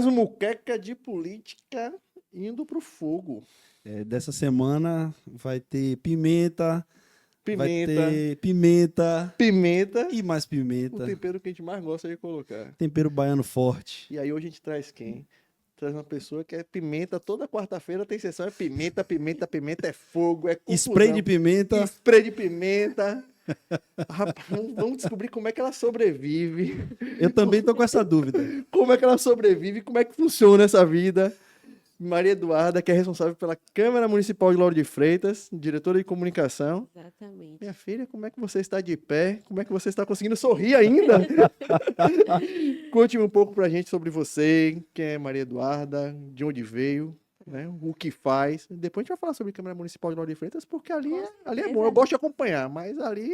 Mais um muqueca de política indo pro fogo. Dessa semana vai ter pimenta, vai Pimenta, ter pimenta pimenta, e mais o pimenta. tempero que a gente mais gosta de colocar. Tempero baiano forte. E aí hoje a gente traz quem? Traz uma pessoa que é pimenta, toda quarta-feira tem sessão, é pimenta, pimenta, pimenta, é fogo, é confusão. Spray de pimenta. Spray de pimenta. Rapaz, vamos descobrir como é que ela sobrevive. Eu também tô com essa dúvida. Como é que ela sobrevive, como é que funciona essa vida. Maria Eduarda, que é responsável pela Câmara Municipal de Lauro de Freitas, diretora de comunicação. Exatamente. Minha filha, como é que você está de pé? Como é que você está conseguindo sorrir ainda? Conte-me um pouco pra gente sobre você, quem é Maria Eduarda, de onde veio, né? O que faz. Depois a gente vai falar sobre Câmara Municipal de Lauro de Freitas, porque ali é certeza. bom. Eu gosto de acompanhar, mas ali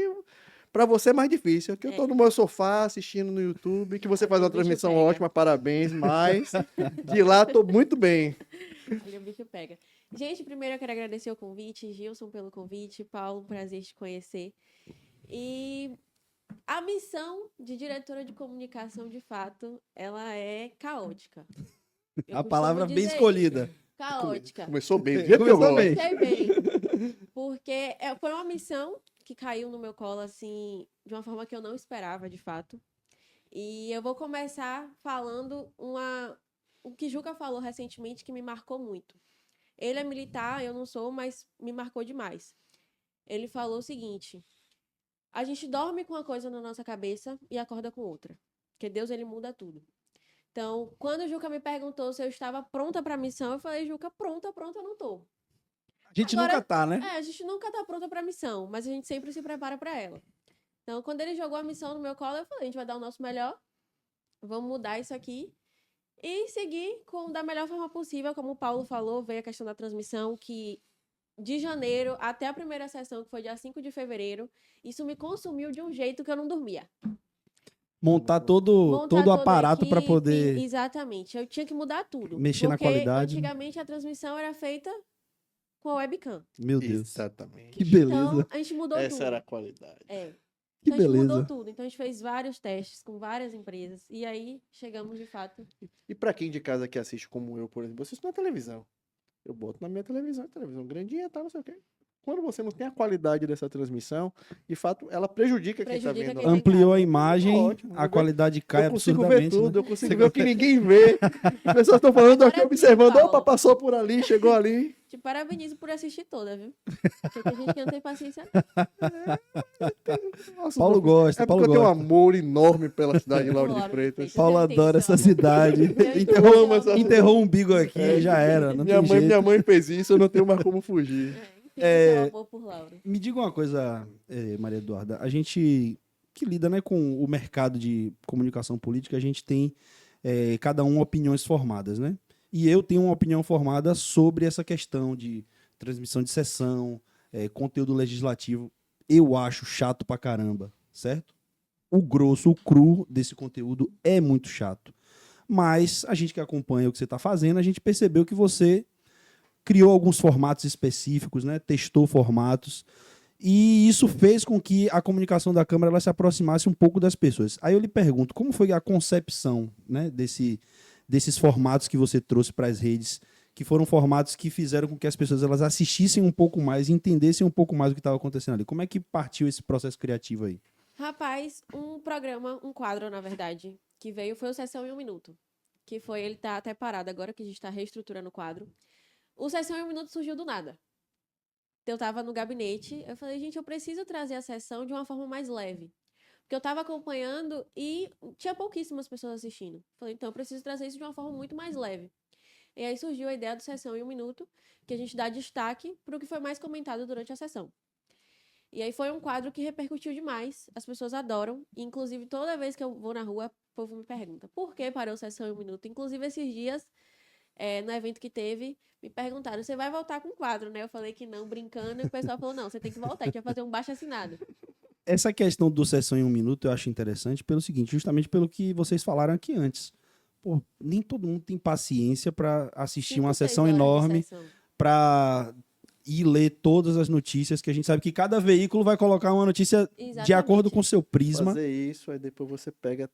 pra você é mais difícil. Aqui eu tô no meu sofá assistindo no YouTube, que você faz uma o bicho transmissão pega. ótima, parabéns, mas de lá tô muito bem. Ali o bicho pega. Gente, primeiro eu quero agradecer o convite, Gilson pelo convite, Paulo, prazer te conhecer. E a missão de diretora de comunicação, de fato, ela é caótica. Eu A costumo palavra bem dizer escolhida. isso. Caótica. Começou bem, do jeito que eu Começou gosto. bem. Comecei bem. Porque foi uma missão que caiu no meu colo, assim, de uma forma que eu não esperava, de fato. E eu vou começar falando o que Juca falou recentemente que me marcou muito. Ele é militar, eu não sou, mas me marcou demais. Ele falou o seguinte: a gente dorme com uma coisa na nossa cabeça e acorda com outra. Porque Deus, ele muda tudo. Então, quando o Juca me perguntou se eu estava pronta para a missão, eu falei, Juca, pronta eu não tô. A gente Agora, nunca tá, né? a gente nunca tá pronta para a missão, mas a gente sempre se prepara para ela. Então, quando ele jogou a missão no meu colo, eu falei, a gente vai dar o nosso melhor, vamos mudar isso aqui e seguir da melhor forma possível. Como o Paulo falou, veio a questão da transmissão, que de janeiro até a primeira sessão, que foi dia 5 de fevereiro, isso me consumiu de um jeito que eu não dormia. Montar todo o toda a aparato para equipe, poder Exatamente, eu tinha que mudar tudo. mexer na porque qualidade. antigamente a transmissão era feita com a webcam. Meu Deus. Exatamente. Que beleza. Então, a gente mudou tudo. Essa era a qualidade. É. Que Então, a gente mudou beleza. tudo. Então, a gente fez vários testes com várias empresas. E aí, chegamos, de fato. E pra quem de casa que assiste como eu, por exemplo, eu assisto na televisão. Eu boto na minha televisão grandinha, tá, não sei o quê. Quando você não tem a qualidade dessa transmissão, de fato, ela prejudica quem tá Prejudica vendo. quem lá. tá em Ampliou casa. a imagem, Ótimo. a qualidade cai Eu consigo ver absurdamente. tudo, né? eu consigo ver o que ninguém vê. As pessoas estão falando Agora aqui, sim, observando. Paulo. Opa, passou por ali, chegou ali. Te parabenizo por assistir toda, viu? Porque tem gente que não tem paciência. Não. Nossa, Paulo gosta, é porque Paulo eu tenho um gosta. amor enorme pela cidade de Lauro de Lauro de Freitas. Freitas. Paulo Eu tenho adora essa intenção. cidade. Eu Enterrou, amo essa enterrou o umbigo aqui, já era. Não Minha tem mãe, jeito. minha mãe fez isso, eu não tenho mais como fugir. Tenho seu amor por Lauro. Me diga uma coisa, Maria Eduarda. A gente que lida, né, com o mercado de comunicação política, a gente tem cada um opiniões formadas, né? E eu tenho uma opinião formada sobre essa questão de transmissão de sessão, conteúdo legislativo. Eu acho chato pra caramba, certo? O grosso, o cru desse conteúdo é muito chato. Mas a gente que acompanha o que você está fazendo, a gente percebeu que você criou alguns formatos específicos, né? Testou formatos. E isso fez com que a comunicação da Câmara ela se aproximasse um pouco das pessoas. Aí eu lhe pergunto, como foi a concepção, né, desses formatos que você trouxe para as redes, que foram formatos que fizeram com que as pessoas elas assistissem um pouco mais, entendessem um pouco mais o que estava acontecendo ali. Como é que partiu esse processo criativo aí? Rapaz, um quadro, na verdade, que veio foi o Sessão em um Minuto. Que foi, ele tá até parado agora, que a gente tá reestruturando o quadro. O Sessão em um Minuto surgiu do nada. Eu tava no gabinete, eu falei, gente, eu preciso trazer a sessão de uma forma mais leve. Porque eu tava acompanhando e tinha pouquíssimas pessoas assistindo. Falei, então eu preciso trazer isso de uma forma muito mais leve. E aí surgiu a ideia do Sessão em um Minuto, que a gente dá destaque para o que foi mais comentado durante a sessão. E aí foi um quadro que repercutiu demais, as pessoas adoram, e, inclusive toda vez que eu vou na rua, o povo me pergunta, por que parou a Sessão em um Minuto? Inclusive esses dias, no evento que teve, me perguntaram, você vai voltar com o quadro, né? Eu falei que não, brincando, e o pessoal falou, não, você tem que voltar, a gente vai fazer um baixo assinado. Essa questão do Sessão em um Minuto eu acho interessante pelo seguinte, justamente pelo que vocês falaram aqui antes. Pô, nem todo mundo tem paciência para assistir uma 5, 6 sessão horas de enorme, sessão. para ir ler todas as notícias, que a gente sabe que cada veículo vai colocar uma notícia de acordo com o seu prisma. Fazer isso, aí depois você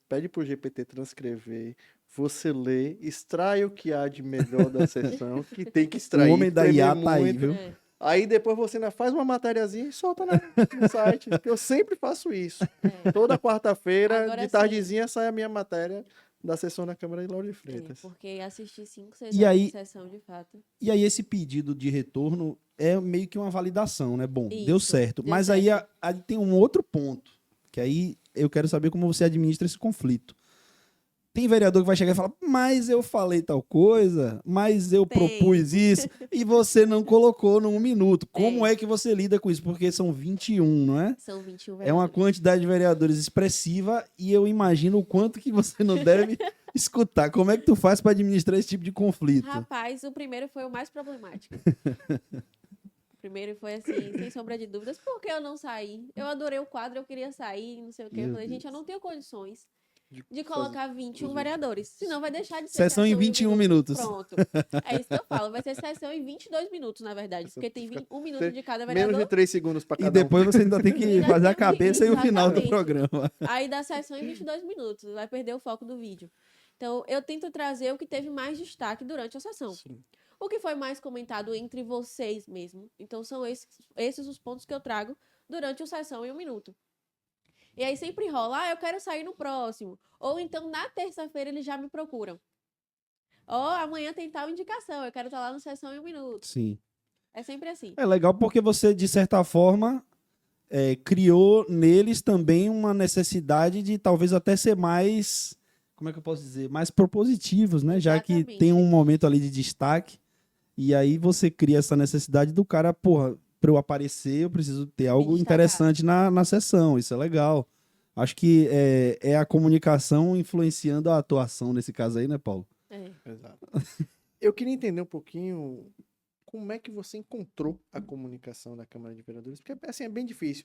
pede pro GPT transcrever, você lê, extrai o que há de melhor da sessão, que tem que O extrair. homem da IA espremer tá aí, muito. viu? É, Aí depois você ainda faz uma matériazinha e solta no site. Que eu sempre faço isso. é, Toda quarta-feira, Agora de sim. tardezinha, sai a minha matéria da sessão na Câmara de Lauro de é, Freitas. porque assistir 5, 6 E horas aí- de sessão, de fato. E aí esse pedido de retorno é meio que uma validação, né? Bom, deu Isso, certo. deu Mas certo. aí tem um outro ponto, que aí eu quero saber como você administra esse conflito. Tem vereador que vai chegar e falar, mas eu falei tal coisa, mas eu Tem. propus isso, e você não colocou no 1 minuto. Como Tem. é que você lida com isso? Porque são 21, não é? São 21 É uma vereadores. quantidade de vereadores expressiva e eu imagino o quanto que você não deve escutar. Como é que tu faz para administrar esse tipo de conflito? Rapaz, o primeiro foi o mais problemático. O primeiro foi assim, sem sombra de dúvidas, porque eu não saí. Eu adorei o quadro, eu queria sair, não sei o quê. Eu Meu falei, gente, eu Deus. não tenho condições De de colocar 21 os vereadores. Senão vai deixar de ser Sessão em um 21 minutos. Pronto. É isso que eu falo. Vai ser sessão em 22 minutos, na verdade. Porque tem 1 minuto de cada Menos de vereador. 3 segundos para E cada depois você ainda tem que Ainda fazer a tem que- cabeça e o final do exatamente. programa. Aí dá sessão em 22 minutos. Vai perder o foco do vídeo. Então, eu tento trazer o que teve mais destaque durante a sessão. Sim. O que foi mais comentado entre vocês mesmo. Então, são esses os pontos que eu trago durante o sessão em 1 minuto. E aí sempre rola, eu quero sair no próximo. Ou então, na terça-feira, eles já me procuram. Ó, amanhã tem tal indicação, eu quero estar lá no sessão em 1 minuto. Sim. É sempre assim. É legal porque você, de certa forma, criou neles também uma necessidade de talvez até ser mais, como é que eu posso dizer, mais propositivos, né? Já que Exatamente. tem um momento ali de destaque e aí você cria essa necessidade do cara, porra, para eu aparecer eu preciso ter algo destacar. interessante na sessão, isso é legal. Acho que é a comunicação influenciando a atuação nesse caso aí, né, Paulo? É. Exato. Eu queria entender um pouquinho como é que você encontrou a comunicação da Câmara de Vereadores, porque assim, é bem difícil.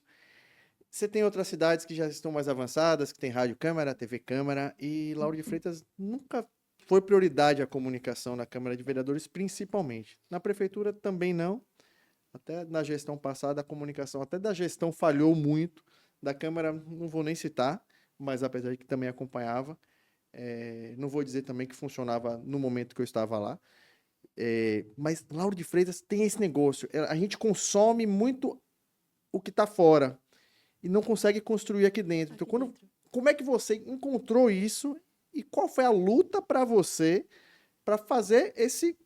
Você tem outras cidades que já estão mais avançadas, que tem rádio câmara, TV câmara, e Lauro de Freitas nunca foi prioridade a comunicação na Câmara de Vereadores, principalmente. Na prefeitura também não. Até na gestão passada, a comunicação até da gestão falhou muito. Da Câmara, não vou nem citar, mas apesar de que também acompanhava. Não vou dizer também que funcionava no momento que eu estava lá. Mas Lauro de Freitas tem esse negócio. A gente consome muito o que está fora e não consegue construir aqui dentro. Então, Aqui dentro. como é que você encontrou isso e qual foi a luta para você para fazer esse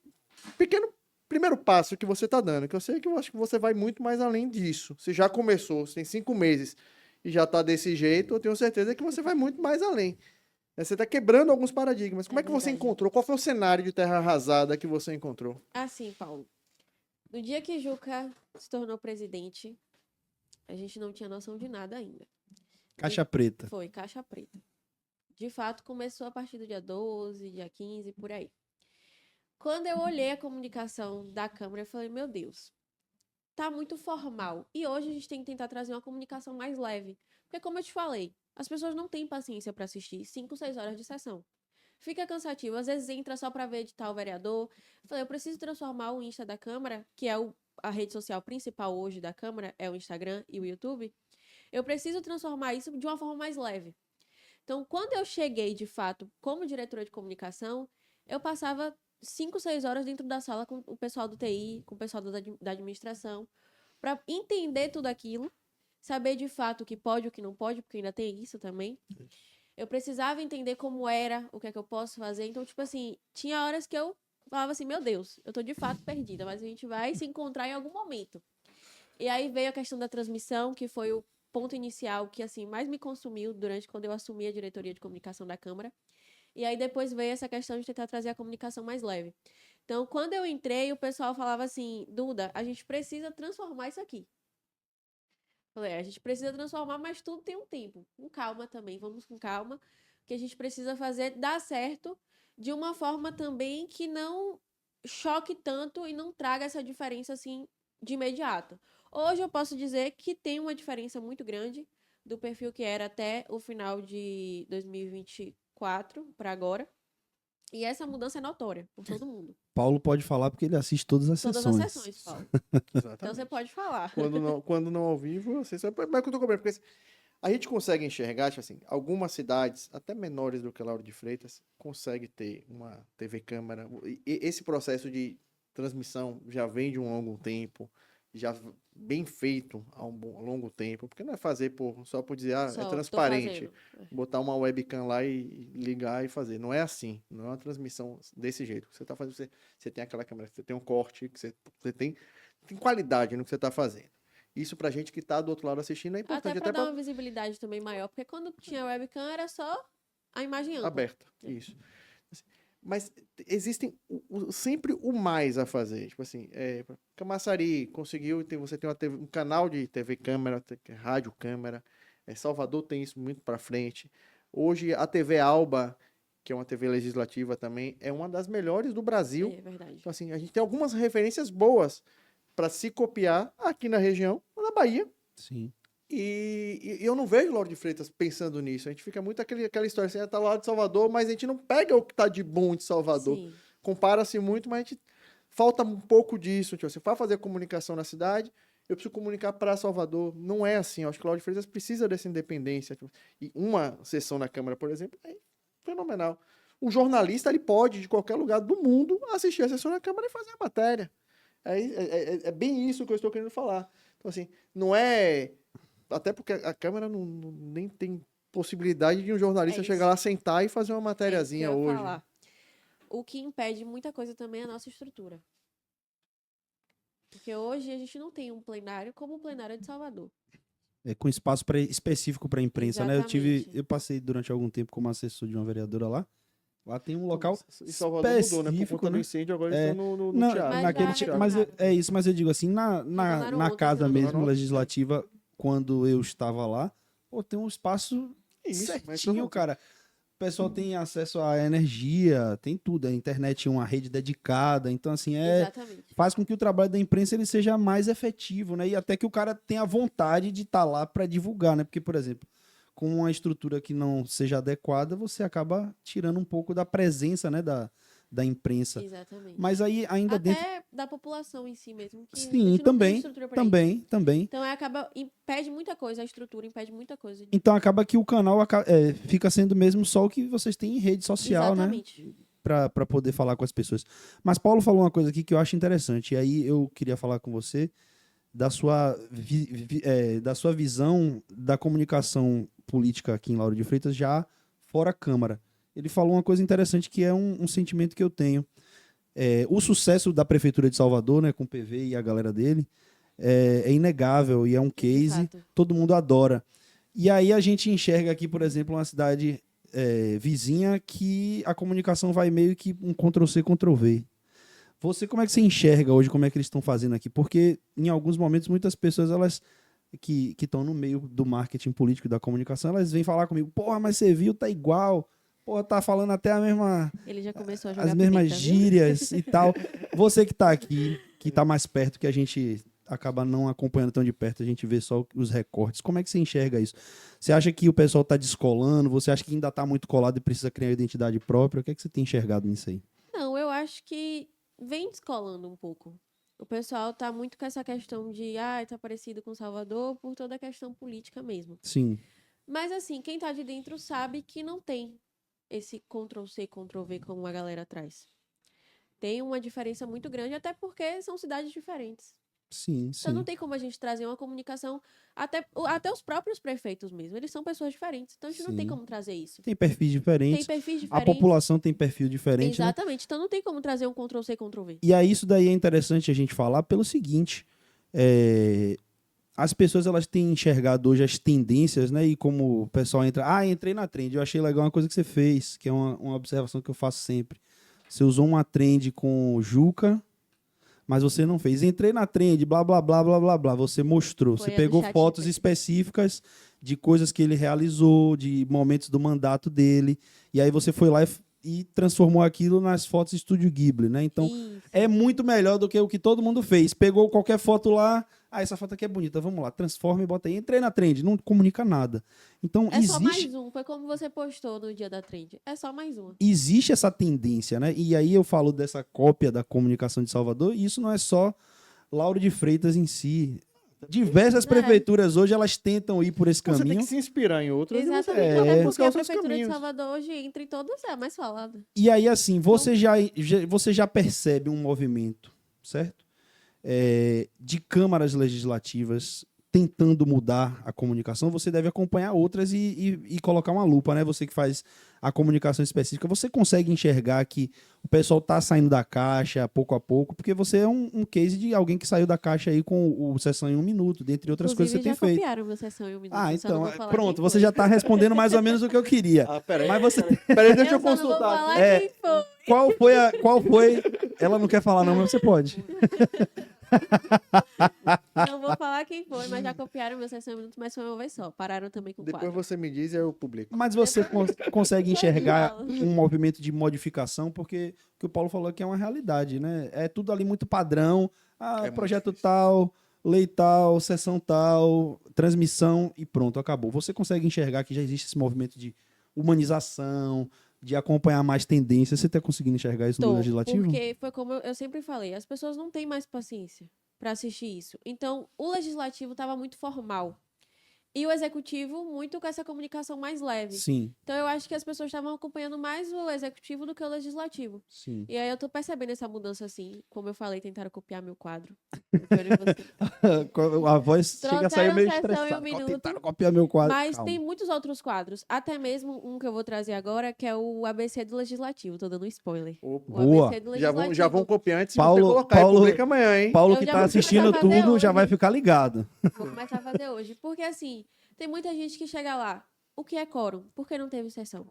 pequeno primeiro passo que você está dando? Que eu sei que eu acho que você vai muito mais além disso. Você já começou, você tem 5 meses e já está desse jeito, eu tenho certeza que você vai muito mais além. Você está quebrando alguns paradigmas. Como é que você verdade. encontrou? Qual foi o cenário de terra arrasada que você encontrou? Assim, Paulo. No dia que Juca se tornou presidente, a gente não tinha noção de nada ainda. Caixa preta. Foi, caixa preta. De fato, começou a partir do dia 12, dia 15, por aí. Quando eu olhei a comunicação da Câmara, eu falei, meu Deus, tá muito formal. E hoje a gente tem que tentar trazer uma comunicação mais leve. Porque, como eu te falei, as pessoas não têm paciência para assistir 5, 6 horas de sessão. Fica cansativo. Às vezes entra só para ver editar o vereador. Eu falei, eu preciso transformar o Insta da Câmara, que é a rede social principal hoje da Câmara, é o Instagram e o YouTube. Eu preciso transformar isso de uma forma mais leve. Então, quando eu cheguei, de fato, como diretora de comunicação, eu passava 5, 6 horas dentro da sala com o pessoal do TI, com o pessoal da administração, para entender tudo aquilo, saber de fato o que pode e o que não pode, porque ainda tem isso também. Eu precisava entender como era, o que é que eu posso fazer. Então, tipo assim, tinha horas que eu falava assim, meu Deus, eu tô de fato perdida, mas a gente vai se encontrar em algum momento. E aí veio a questão da transmissão, que foi o ponto inicial que, assim, mais me consumiu durante quando eu assumi a diretoria de comunicação da Câmara. E aí depois veio essa questão de tentar trazer a comunicação mais leve. Então, quando eu entrei, o pessoal falava assim, Duda, a gente precisa transformar isso aqui. Falei, a gente precisa transformar, mas tudo tem um tempo. Com calma também, vamos com calma. Que a gente precisa fazer dar certo de uma forma também que não choque tanto e não traga essa diferença assim de imediato. Hoje eu posso dizer que tem uma diferença muito grande do perfil que era até o final de 2024 para agora. E essa mudança é notória por todo mundo. Paulo pode falar porque ele assiste todas as Todas sessões. as sessões, Paulo. Exatamente. Então você pode falar. Quando não ao vivo, você sabe. Mas que eu tô cobrando, porque A gente consegue enxergar, tipo assim, algumas cidades, até menores do que Lauro de Freitas, consegue ter uma TV câmera. Esse processo de transmissão já vem de um longo tempo, já bem feito há um longo tempo, porque não é fazer só por dizer, é Só tô transparente, fazendo. botar uma webcam lá e ligar e fazer. Não é assim, não é uma transmissão desse jeito. Você tá fazendo, você tem aquela câmera, você tem um corte, que você tem qualidade no que você está fazendo. Isso pra gente que tá do outro lado assistindo é importante, Até pra até dar pra uma visibilidade também maior, porque quando tinha webcam era só a imagem ampla. aberta. Isso. Mas existem sempre o mais a fazer. Tipo assim, Camaçari conseguiu, você tem um canal de TV câmera, rádio câmera. Salvador tem isso muito para frente. Hoje a TV Alba, que é uma TV legislativa também, é uma das melhores do Brasil. É verdade. Então assim, a gente tem algumas referências boas para se copiar aqui na região, na Bahia. Sim. E eu não vejo Lauro de Freitas pensando nisso. A gente fica muito aquela história assim, tá lá de Salvador, mas a gente não pega o que tá de bom de Salvador. Sim. Compara-se muito, mas a gente falta um pouco disso. Tipo, você vai fazer comunicação na cidade, eu preciso comunicar para Salvador. Não é assim. Eu acho que o Lauro de Freitas precisa dessa independência. Tipo, e uma sessão na Câmara, por exemplo, é fenomenal. O jornalista, ele pode, de qualquer lugar do mundo, assistir a sessão na Câmara e fazer a matéria. É bem isso que eu estou querendo falar. Então, assim, não é... Até porque a Câmara nem tem possibilidade de um jornalista chegar lá, sentar e fazer uma matériazinha isso que eu ia hoje. falar. O que impede muita coisa também é a nossa estrutura. Porque hoje a gente não tem um plenário como o plenário de Salvador. Com espaço específico para imprensa, né? Exatamente. Eu passei durante algum tempo como assessor de uma vereadora lá. Lá tem um local E Salvador mudou, né? Por específico, conta do né? incêndio, agora eles estão no Não, teatro. Mas naquele, já mas arredondaram. é isso, mas eu digo assim, Arredondaram na ontem, casa não. mesmo Arredondaram ontem, legislativa, quando eu estava lá, pô, tem um espaço Isso, mas certinho, cara. O pessoal tem acesso à energia, tem tudo, a internet, uma rede dedicada, então assim, Exatamente. faz com que o trabalho da imprensa ele seja mais efetivo, né? E até que o cara tenha vontade de estar lá para divulgar, né? Porque, por exemplo, com uma estrutura que não seja adequada, você acaba tirando um pouco da presença, né, da imprensa. Exatamente. Mas aí ainda Até dentro... da população em si mesmo. Que a Sim, gente não tem também, estrutura pra isso. também. Então impede muita coisa, a estrutura impede muita coisa. Então acaba que o canal fica sendo mesmo só o que vocês têm em rede social, Exatamente. né? Para poder falar com as pessoas. Mas Paulo falou uma coisa aqui que eu acho interessante. E aí eu queria falar com você da sua visão da comunicação política aqui em Lauro de Freitas, já fora Câmara. Ele falou uma coisa interessante que é um sentimento que eu tenho. O sucesso da Prefeitura de Salvador, né, com o PV e a galera dele, é inegável e é um case, fato. todo mundo adora. E aí a gente enxerga aqui, por exemplo, uma cidade vizinha que a comunicação vai meio que um Ctrl-C, Ctrl-V. Você, como é que você enxerga hoje, como é que eles estão fazendo aqui? Porque, em alguns momentos, muitas pessoas, elas que estão no meio do marketing político e da comunicação, elas vêm falar comigo, porra, mas você viu, tá igual, porra, tá falando até Ele já começou a jogar as mesmas pimenta, viu? gírias e tal. Você que tá aqui, que tá mais perto, que a gente acaba não acompanhando tão de perto, a gente vê só os recortes. Como é que você enxerga isso? Você acha que o pessoal tá descolando? Você acha que ainda tá muito colado e precisa criar identidade própria? O que é que você tem enxergado nisso aí? Não, eu acho que vem descolando um pouco. O pessoal tá muito com essa questão de, tá parecido com Salvador por toda a questão política mesmo. Sim. Mas assim, quem tá de dentro sabe que não tem esse Ctrl-C, Ctrl-V como a galera traz. Tem uma diferença muito grande, até porque são cidades diferentes. Sim, Então não sim. tem como a gente trazer uma comunicação, até os próprios prefeitos mesmo, eles são pessoas diferentes. Então a gente não tem Sim. como trazer isso. Tem perfis Tem diferentes. perfis A diferentes. população tem perfil diferente, né? Exatamente. Então não tem como trazer um Ctrl-C, Ctrl-V. E aí isso daí é interessante a gente falar pelo seguinte, as pessoas elas têm enxergado hoje as tendências, né? E como o pessoal entrei na trend, eu achei legal uma coisa que você fez, que é uma observação que eu faço sempre. Você usou uma trend com Juca, mas você não fez. Entrei na trend, blá, blá, blá, blá, blá, blá. Você mostrou. Foi Você a do pegou chat fotos GPT. específicas de coisas que ele realizou, de momentos do mandato dele. E aí você foi lá e transformou aquilo nas fotos Estúdio Ghibli, né? Então, Isso. é muito melhor do que o que todo mundo fez. Pegou qualquer foto lá, essa foto aqui é bonita, vamos lá, transforma e bota aí. Entrei na trend, não comunica nada. Então, É só mais um. Foi como você postou no dia da trend. É só mais uma. existe essa tendência, né? E aí eu falo dessa cópia da comunicação de Salvador, e isso não é só Lauro de Freitas em si. Diversas É. prefeituras hoje, elas tentam ir por esse Você tem caminho. que se inspirar em outras e você Exatamente. tem que Até porque buscar a os seus Prefeitura de caminhos. Salvador hoje, entre todas, é a mais falada. E aí, assim, você já percebe um movimento, certo? De câmaras legislativas tentando mudar a comunicação, você deve acompanhar outras e colocar uma lupa, né? Você que faz a comunicação específica, você consegue enxergar que o pessoal está saindo da caixa pouco a pouco, porque você é um case de alguém que saiu da caixa aí com o Sessão em 1 Minuto, dentre outras coisas que você Inclusive, tem já feito. copiaram meu Sessão em 1 Minuto. Ah, eu só não então, vou falar pronto, quem você foi. já está respondendo mais ou menos o que eu queria. Peraí. Mas você Peraí, deixa eu só não vou consultar falar aqui. É. quem foi. qual foi? Ela não quer falar não, mas você pode. Não vou falar quem foi, mas já copiaram meu Sessão em 1 Minuto, mas foi uma vez só. Pararam também com o Depois quadro. você me diz e eu publico. Mas você consegue enxergar falo. um movimento de modificação, porque o que o Paulo falou aqui é uma realidade, né? É tudo ali muito padrão. muito Projeto difícil. tal, lei tal, sessão tal, transmissão e pronto, acabou. Você consegue enxergar que já existe esse movimento de humanização, de acompanhar mais tendências. Você está conseguindo enxergar isso no Tô, legislativo? porque foi como eu sempre falei, as pessoas não têm mais paciência para assistir isso. Então, o legislativo estava muito formal. E o executivo muito com essa comunicação mais leve. Sim, Então, eu acho que as pessoas estavam acompanhando mais o executivo do que o legislativo. sim. E aí eu tô percebendo essa mudança assim. Como eu falei, tentaram copiar meu quadro. Eu de você. A voz chega a sair meio Trouxeram Sessão em 1 estressada. Minuto, Tentaram copiar meu quadro. Mas Calma. tem muitos outros quadros. Até mesmo um que eu vou trazer agora, que é o ABC do Legislativo. Tô dando um spoiler. Opa. O Boa. ABC do Já Legislativo. vão copiar antes de Paulo- você colocar. Paulo- E publica amanhã, hein? Paulo Eu que já tá vou assistindo começar a fazer tudo já hoje. vai ficar ligado. Vou começar a fazer hoje. Porque, assim, tem muita gente que chega lá. O que é quórum? Por que não teve sessão?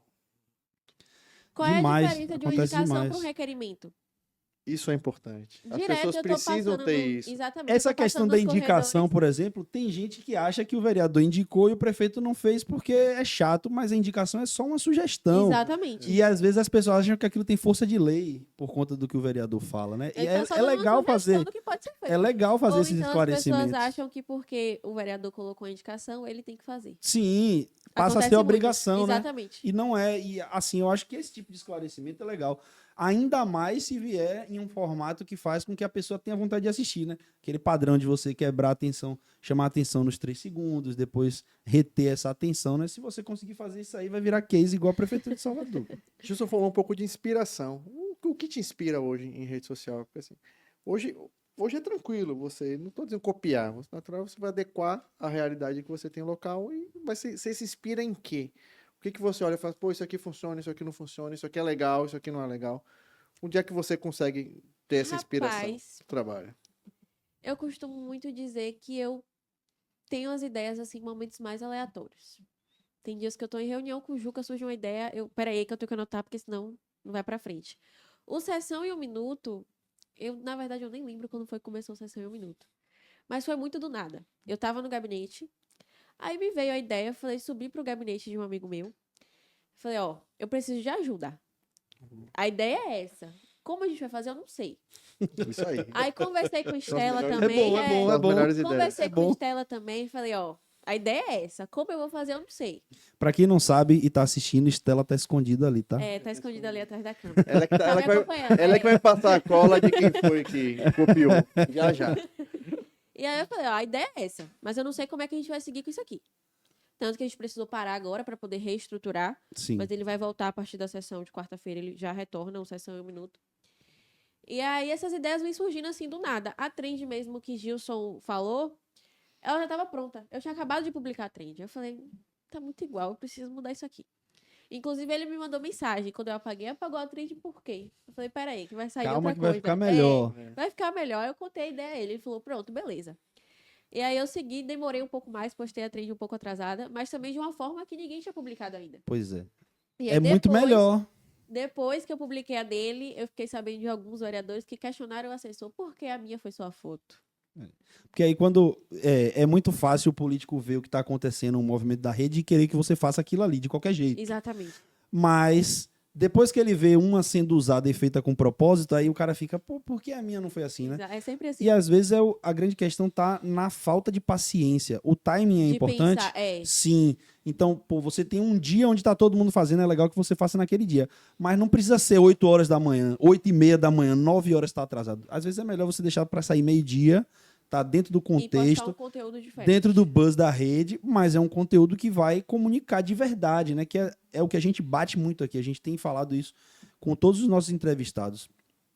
Qual Demais, é a diferença de uma acontece indicação demais. para um requerimento? Isso é importante. As Direto pessoas eu tô precisam passando ter no- isso. Exatamente. Essa eu tô questão passando da nos indicação, corredores. por exemplo, tem gente que acha que o vereador indicou e o prefeito não fez porque é chato, mas a indicação é só uma sugestão. Exatamente. E às vezes as pessoas acham que aquilo tem força de lei por conta do que o vereador fala, né? E Ele tá só é dando uma legal sugestão fazer. do que pode ser feito. É legal fazer Ou esses então as esclarecimentos. pessoas acham que porque o vereador colocou a indicação, ele tem que fazer. Sim, passa a Acontece ser muito. obrigação, né? Exatamente. E não é. E assim, eu acho que esse tipo de esclarecimento é legal. Ainda mais se vier em um formato que faz com que a pessoa tenha vontade de assistir, né? Aquele padrão de você quebrar a atenção, chamar a atenção nos 3 segundos, depois reter essa atenção, né? Se você conseguir fazer isso aí, vai virar case igual a Prefeitura de Salvador. Deixa eu só falar um pouco de inspiração. O que te inspira hoje em rede social? Porque, assim, hoje é tranquilo, você, não estou dizendo copiar, você natural, você vai adequar a realidade que você tem local e você se inspira em quê? O que você olha e fala, pô, isso aqui funciona, isso aqui não funciona, isso aqui é legal, isso aqui não é legal. Onde é que você consegue ter essa inspiração Rapaz, no trabalho? eu costumo muito dizer que eu tenho as ideias, assim, em momentos mais aleatórios. Tem dias que eu tô em reunião com o Juca, surge uma ideia, peraí que eu tenho que anotar, porque senão não vai pra frente. O Sessão em 1 Minuto, na verdade, eu nem lembro quando foi que começou o Sessão em 1 Minuto. Mas foi muito do nada. Eu tava no gabinete, aí me veio a ideia, falei, subi pro gabinete de um amigo meu. Falei, ó, eu preciso de ajuda. A ideia é essa. Como a gente vai fazer, eu não sei. Isso aí. Aí conversei com Estela melhores- também. São as melhores ideias. Conversei É com bom. Estela também, falei, ó, a ideia é essa. Como eu vou fazer, eu não sei. Pra quem não sabe e tá assistindo, Estela tá escondida ali, tá? Tá escondida ali atrás da câmera. Ela que, Tá ela me que vai, acompanhando. ela que vai passar a cola de quem foi que copiou. Já, já. E aí eu falei, ó, a ideia é essa. Mas eu não sei como é que a gente vai seguir com isso aqui. Tanto que a gente precisou parar agora para poder reestruturar. Sim. Mas ele vai voltar a partir da sessão de quarta-feira. Ele já retorna, uma sessão em 1 minuto. E aí essas ideias vêm surgindo assim do nada. A trend mesmo que Gilson falou, ela já estava pronta. Eu tinha acabado de publicar a trend. Eu falei, tá muito igual, eu preciso mudar isso aqui. Inclusive, ele me mandou mensagem. Quando eu apaguei, apagou a trend por quê? Eu falei, peraí, que vai sair Calma outra que vai coisa. ficar melhor. Vai ficar melhor. Eu contei a ideia a ele. Ele falou, pronto, beleza. E aí eu segui, demorei um pouco mais, postei a trend um pouco atrasada, mas também de uma forma que ninguém tinha publicado ainda. Pois é. E aí É muito depois- melhor. Depois que eu publiquei a dele, eu fiquei sabendo de alguns vereadores que questionaram o assessor por que a minha foi só a foto. Porque aí quando é muito fácil o político ver o que está acontecendo no movimento da rede e querer que você faça aquilo ali, de qualquer jeito. Exatamente. Mas depois que ele vê uma sendo usada e feita com propósito, aí o cara fica, pô, por que a minha não foi assim, né? É sempre assim. E às vezes a grande questão tá na falta de paciência. O timing é de importante? pensar, Sim. Então, pô, você tem um dia onde tá todo mundo fazendo, é legal que você faça naquele dia. Mas não precisa ser 8 horas da manhã, 8h30 da manhã, 9 horas tá atrasado. Às vezes é melhor você deixar para sair meio-dia, tá dentro do E postar um contexto, conteúdo diferente. dentro do buzz da rede, mas é um conteúdo que vai comunicar de verdade, né? Que é o que a gente bate muito aqui. A gente tem falado isso com todos os nossos entrevistados.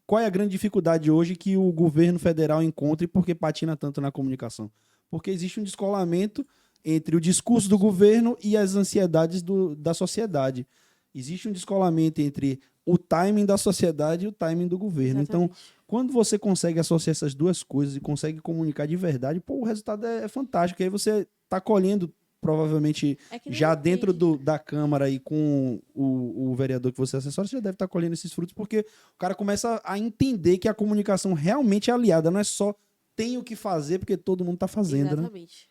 Qual é a grande dificuldade hoje que o governo federal encontra e por que patina tanto na comunicação? Porque existe um descolamento entre o discurso do governo e as ansiedades da sociedade. Existe um descolamento entre o timing da sociedade e o timing do governo. Então, Exatamente. quando você consegue associar essas duas coisas e consegue comunicar de verdade, pô, o resultado é fantástico. Aí você está colhendo, provavelmente, É que nem já a dentro gente- da Câmara e com o vereador que você assessora, você já deve estar colhendo esses frutos, porque o cara começa a entender que a comunicação realmente é aliada, não é só tem o que fazer porque todo mundo está fazendo, né? Exatamente.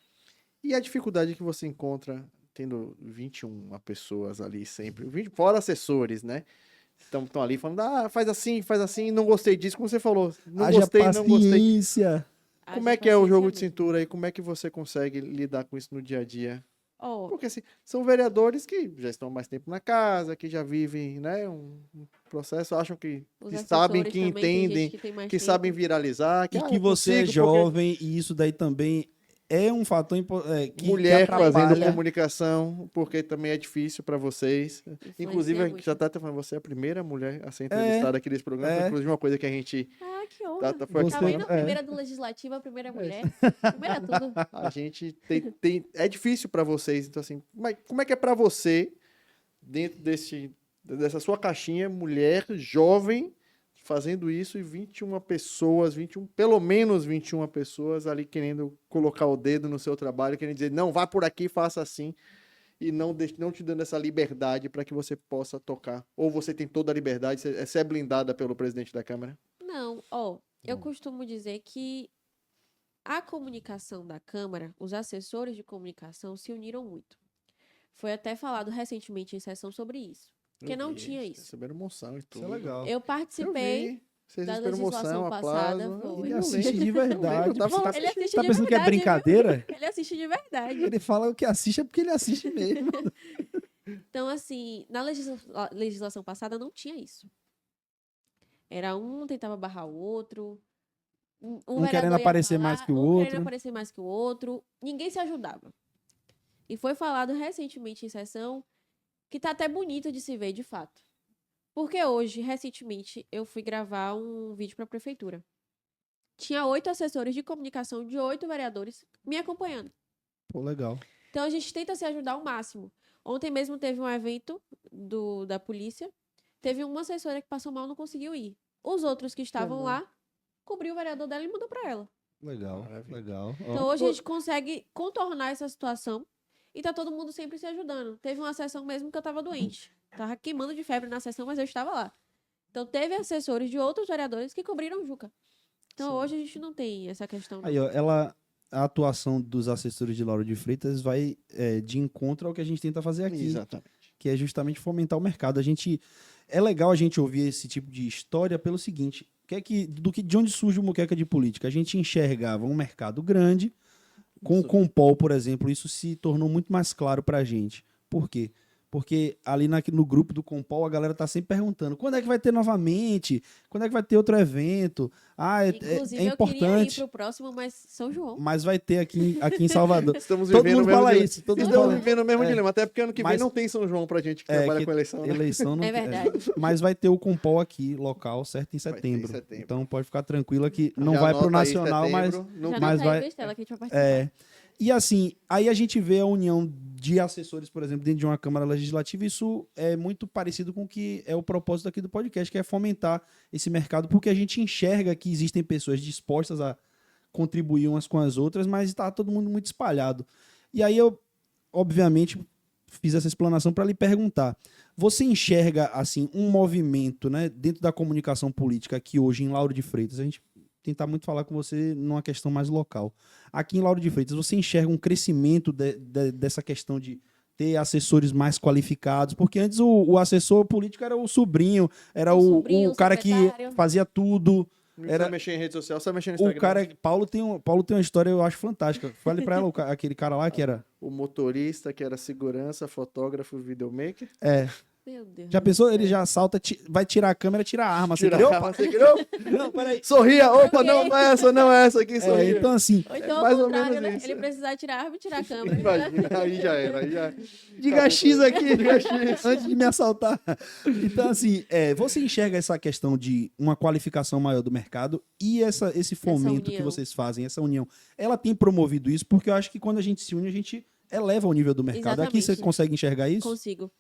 E a dificuldade que você encontra tendo 21 pessoas ali sempre, fora assessores, né? Estão ali falando, faz assim, não gostei disso, como você falou. Não Haja gostei, não gostei. paciência. Como Haja é que é o jogo de paciência mesmo. cintura aí? Como é que você consegue lidar com isso no dia a dia? Ó, Porque assim, são vereadores que já estão há mais tempo na casa, que já vivem, né, um processo, acham que os sabem, assessores que também, tem gente entendem, que tem mais que tempo. sabem viralizar, E eu que você é consigo porque jovem, e isso daí também é um fator que mulher fazendo atrapalha. comunicação, porque também é difícil para vocês. Inclusive, a gente muito. já tá falando, você é a primeira mulher a ser entrevistada aqui nesse programa, foi é. inclusive uma coisa que a gente Ah, que honra. foi aqui Tá Você- vendo? falando. A primeira do Legislativo, a primeira mulher. Primeira tudo. A gente é difícil para vocês, então assim, como é que é para você dentro dessa sua caixinha, mulher jovem fazendo isso e 21 pessoas, pelo menos 21 pessoas ali querendo colocar o dedo no seu trabalho, querendo dizer, não, vá por aqui, faça assim, e não te dando essa liberdade para que você possa tocar. Ou você tem toda a liberdade, você é blindada pelo presidente da Câmara? Não, ó, eu costumo dizer que a comunicação da Câmara, os assessores de comunicação se uniram muito. Foi até falado recentemente em sessão sobre isso. Porque não tinha isso. Receberam moção e tudo. Isso é legal. Eu participei vi. Vocês da receberam legislação moção, passada, aplauso. foi. Ele assiste de verdade. Eu tava lá Você Ele assiste tá de pensando que é verdade, viu? brincadeira? Ele assiste de verdade. Ele fala que assiste é porque ele assiste mesmo. Então, assim, na legislação passada não tinha isso. Era um tentava barrar o outro. Um querendo vereador ia aparecer mais que o outro. querendo aparecer mais que o outro. Ninguém se ajudava. E foi falado recentemente em sessão que tá até bonito de se ver, de fato. Porque hoje, recentemente, eu fui gravar um vídeo para a prefeitura. Tinha 8 assessores de comunicação de 8 vereadores me acompanhando. Pô, legal. Então a gente tenta se ajudar ao máximo. Ontem mesmo teve um evento da polícia. Teve uma assessora que passou mal e não conseguiu ir. Os outros que estavam bom. lá, cobriu o vereador dela e mandou para ela. Legal, Maravilha. legal. Ó, Então hoje a gente consegue contornar essa situação e tá todo mundo sempre se ajudando. Teve uma sessão mesmo que eu tava doente. Tava queimando de febre na sessão, mas eu estava lá. Então teve assessores de outros vereadores que cobriram o Juca. Então Sim. hoje a gente não tem essa questão. Não. Aí, ó, a atuação dos assessores de Lauro de Freitas vai de encontro ao que a gente tenta fazer aqui, Exatamente. que é justamente fomentar o mercado. É legal a gente ouvir esse tipo de história pelo seguinte, de onde surge o Muqueca de Política? A gente enxergava um mercado grande, com o Isso. Compol, por exemplo, isso se tornou muito mais claro para a gente. Por quê? Porque ali no grupo do Compol a galera tá sempre perguntando quando é que vai ter novamente? Quando é que vai ter outro evento? Inclusive, é eu queria ir importante, pro próximo, mas São João. mas vai ter aqui em Salvador. Estamos Todo vivendo mundo o mesmo fala dilema. isso. Todo mundo Estamos fala. vivendo o mesmo É. dilema, até porque ano que vem Mas- não tem São João pra gente que trabalha que com eleição, né? Eleição não É verdade. Mas vai ter o Compol aqui, local, certo, em Vai ter em setembro. setembro. Então pode ficar tranquila que não Já vai pro anota aí, nacional, mas setembro, não- Já mas não tá vai- aí, Bestela, que a gente vai participar. é. E assim, aí a gente vê a união de assessores, por exemplo, dentro de uma Câmara Legislativa, isso é muito parecido com o que é o propósito aqui do podcast, que é fomentar esse mercado, porque a gente enxerga que existem pessoas dispostas a contribuir umas com as outras, mas está todo mundo muito espalhado. E aí eu, obviamente, fiz essa explanação para lhe perguntar, você enxerga assim um movimento, né, dentro da comunicação política aqui hoje em Lauro de Freitas, a gente tentar muito falar com você numa questão mais local. Aqui em Lauro de Freitas, você enxerga um crescimento dessa questão de ter assessores mais qualificados? Porque antes o assessor político era o sobrinho, era O o sobrinho, o cara que secretário. fazia tudo. Não Era- sabe mexer em rede social, sabe mexer no O Instagram. cara, Paulo tem uma história, eu acho fantástica. Fale pra ela, aquele cara lá que era... O motorista, que era segurança, fotógrafo, videomaker. É, Meu Deus. Já do pensou? céu. Ele já salta, vai tirar a câmera, tira a arma. Você Tira entendeu? a arma, você criou? Não, peraí. Sorria, opa, Ok. não é essa, não é essa aqui, sorria. Então, assim, Ou então, mais ao ou menos contrário, né? isso. Ele precisar tirar a arma e tirar a câmera. Imagina, aí já era, aí já... diga X aqui, Diga X. antes de me assaltar. Então, assim, você enxerga essa questão de uma qualificação maior do mercado e esse fomento que união. vocês fazem, essa união, ela tem promovido isso? Porque eu acho que quando a gente se une, a gente eleva o nível do mercado. Aqui você Exatamente. consegue enxergar isso? Consigo.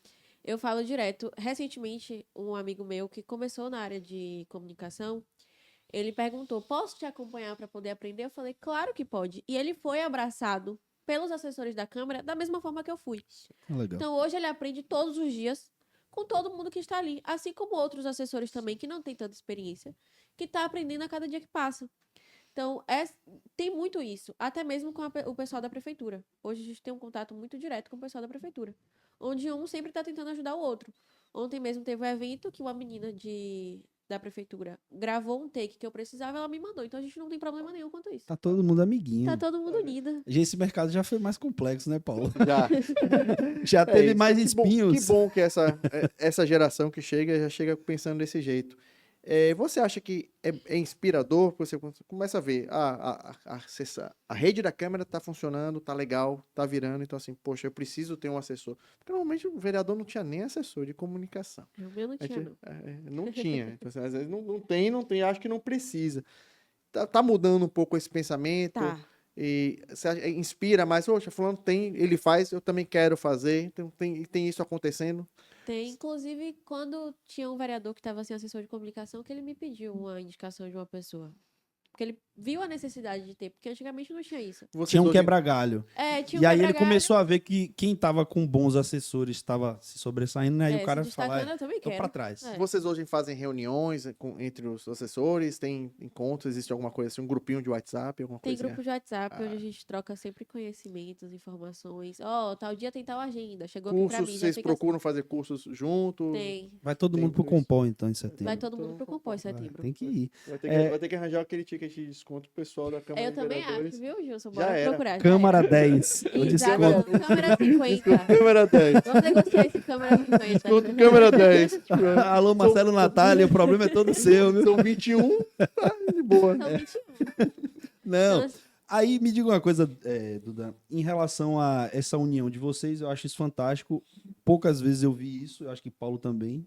Eu falo direto. Recentemente, um amigo meu que começou na área de comunicação, ele perguntou: posso te acompanhar para poder aprender? Eu falei: claro que pode. E ele foi abraçado pelos assessores da Câmara da mesma forma que eu fui. Legal. Então, hoje ele aprende todos os dias com todo mundo que está ali, assim como outros assessores também que não têm tanta experiência, que está aprendendo a cada dia que passa. Então, tem muito isso, até mesmo com o pessoal da prefeitura. Hoje a gente tem um contato muito direto com o pessoal da prefeitura, onde um sempre está tentando ajudar o outro. Ontem mesmo teve um evento que uma menina da prefeitura gravou um take que eu precisava, ela me mandou. Então a gente não tem problema nenhum quanto isso. Tá todo mundo amiguinho. Tá todo mundo unido. Esse mercado já foi mais complexo, né, Paulo? Já. Já teve isso. mais Que bom- espinhos. Que bom que essa geração que chega já chega pensando desse jeito. Você acha que é inspirador? Você começa a ver a rede da Câmara está funcionando, tá legal, tá virando. Então, assim, poxa, eu preciso ter um assessor. Porque normalmente o vereador não tinha nem assessor de comunicação. O meu não tinha, não. Não tinha. Então, assim, às vezes não tem, acho que não precisa. Tá mudando um pouco esse pensamento. Tá. E inspira mais, poxa, fulano ele faz, eu também quero fazer, então tem isso acontecendo. Tem, inclusive, quando tinha um vereador que estava sem assessor de comunicação, que ele me pediu uma indicação de uma pessoa. Porque ele viu a necessidade de ter, porque antigamente não tinha isso. Vocês Tinha um hoje- quebra-galho. Tinha E um aí ele quebra-galho, começou a ver que quem tava com bons assessores estava se sobressaindo, né? Aí o se cara destacando, fala, eu também tô quero. pra trás. É. Vocês hoje fazem reuniões entre os assessores, tem encontros, existe alguma coisa assim, um grupinho de WhatsApp, alguma Tem coisa grupo de WhatsApp Ah. onde a gente troca sempre conhecimentos, informações. Tal dia tem tal agenda. Chegou aqui pra Cursos, mim, já vocês fica procuram fazer cursos juntos? Tem. Vai todo Tem mundo pro tudo isso. Compol, então, em setembro. Vai todo mundo pro Então, Compor em Vai, setembro. tem que ir. Vai ter que arranjar aquele ticket de desconto pro pessoal da Câmara Eu de também Vereadores. acho, viu, Gilson? Já Bora era. procurar. já Câmara era. 10. O Exato, desconto. câmera 50. Câmara 10. Vamos negociar esse câmera 50. Desconto Câmara 10. Alô, Marcelo Natália, o problema é todo seu, viu? São 21, tá de boa. São 21. Não. Então, Aí me diga uma coisa, Duda, em relação a essa união de vocês, eu acho isso fantástico. Poucas vezes eu vi isso, eu acho que Paulo também.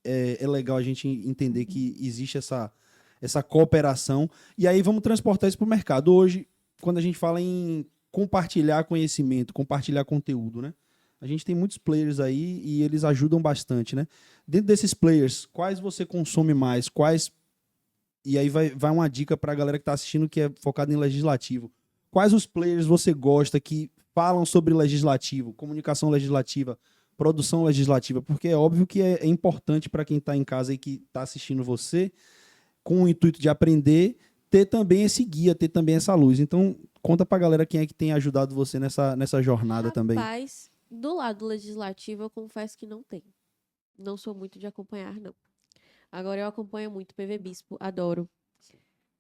É legal a gente entender que existe essa cooperação. E aí vamos transportar isso para o mercado. Hoje, quando a gente fala em compartilhar conhecimento, compartilhar conteúdo, né? A gente tem muitos players aí e eles ajudam bastante, né? Dentro desses players, quais você consome mais? Quais... E aí vai uma dica para a galera que está assistindo que é focada em legislativo. Quais os players você gosta que falam sobre legislativo, comunicação legislativa, produção legislativa? Porque é óbvio que é importante para quem está em casa e que está assistindo você, com o intuito de aprender, ter também esse guia, ter também essa luz. Então, conta pra galera quem é que tem ajudado você nessa jornada também. Rapaz, do lado legislativo, eu confesso que não tem. Não sou muito de acompanhar, não. Agora eu acompanho muito PV Bispo, adoro.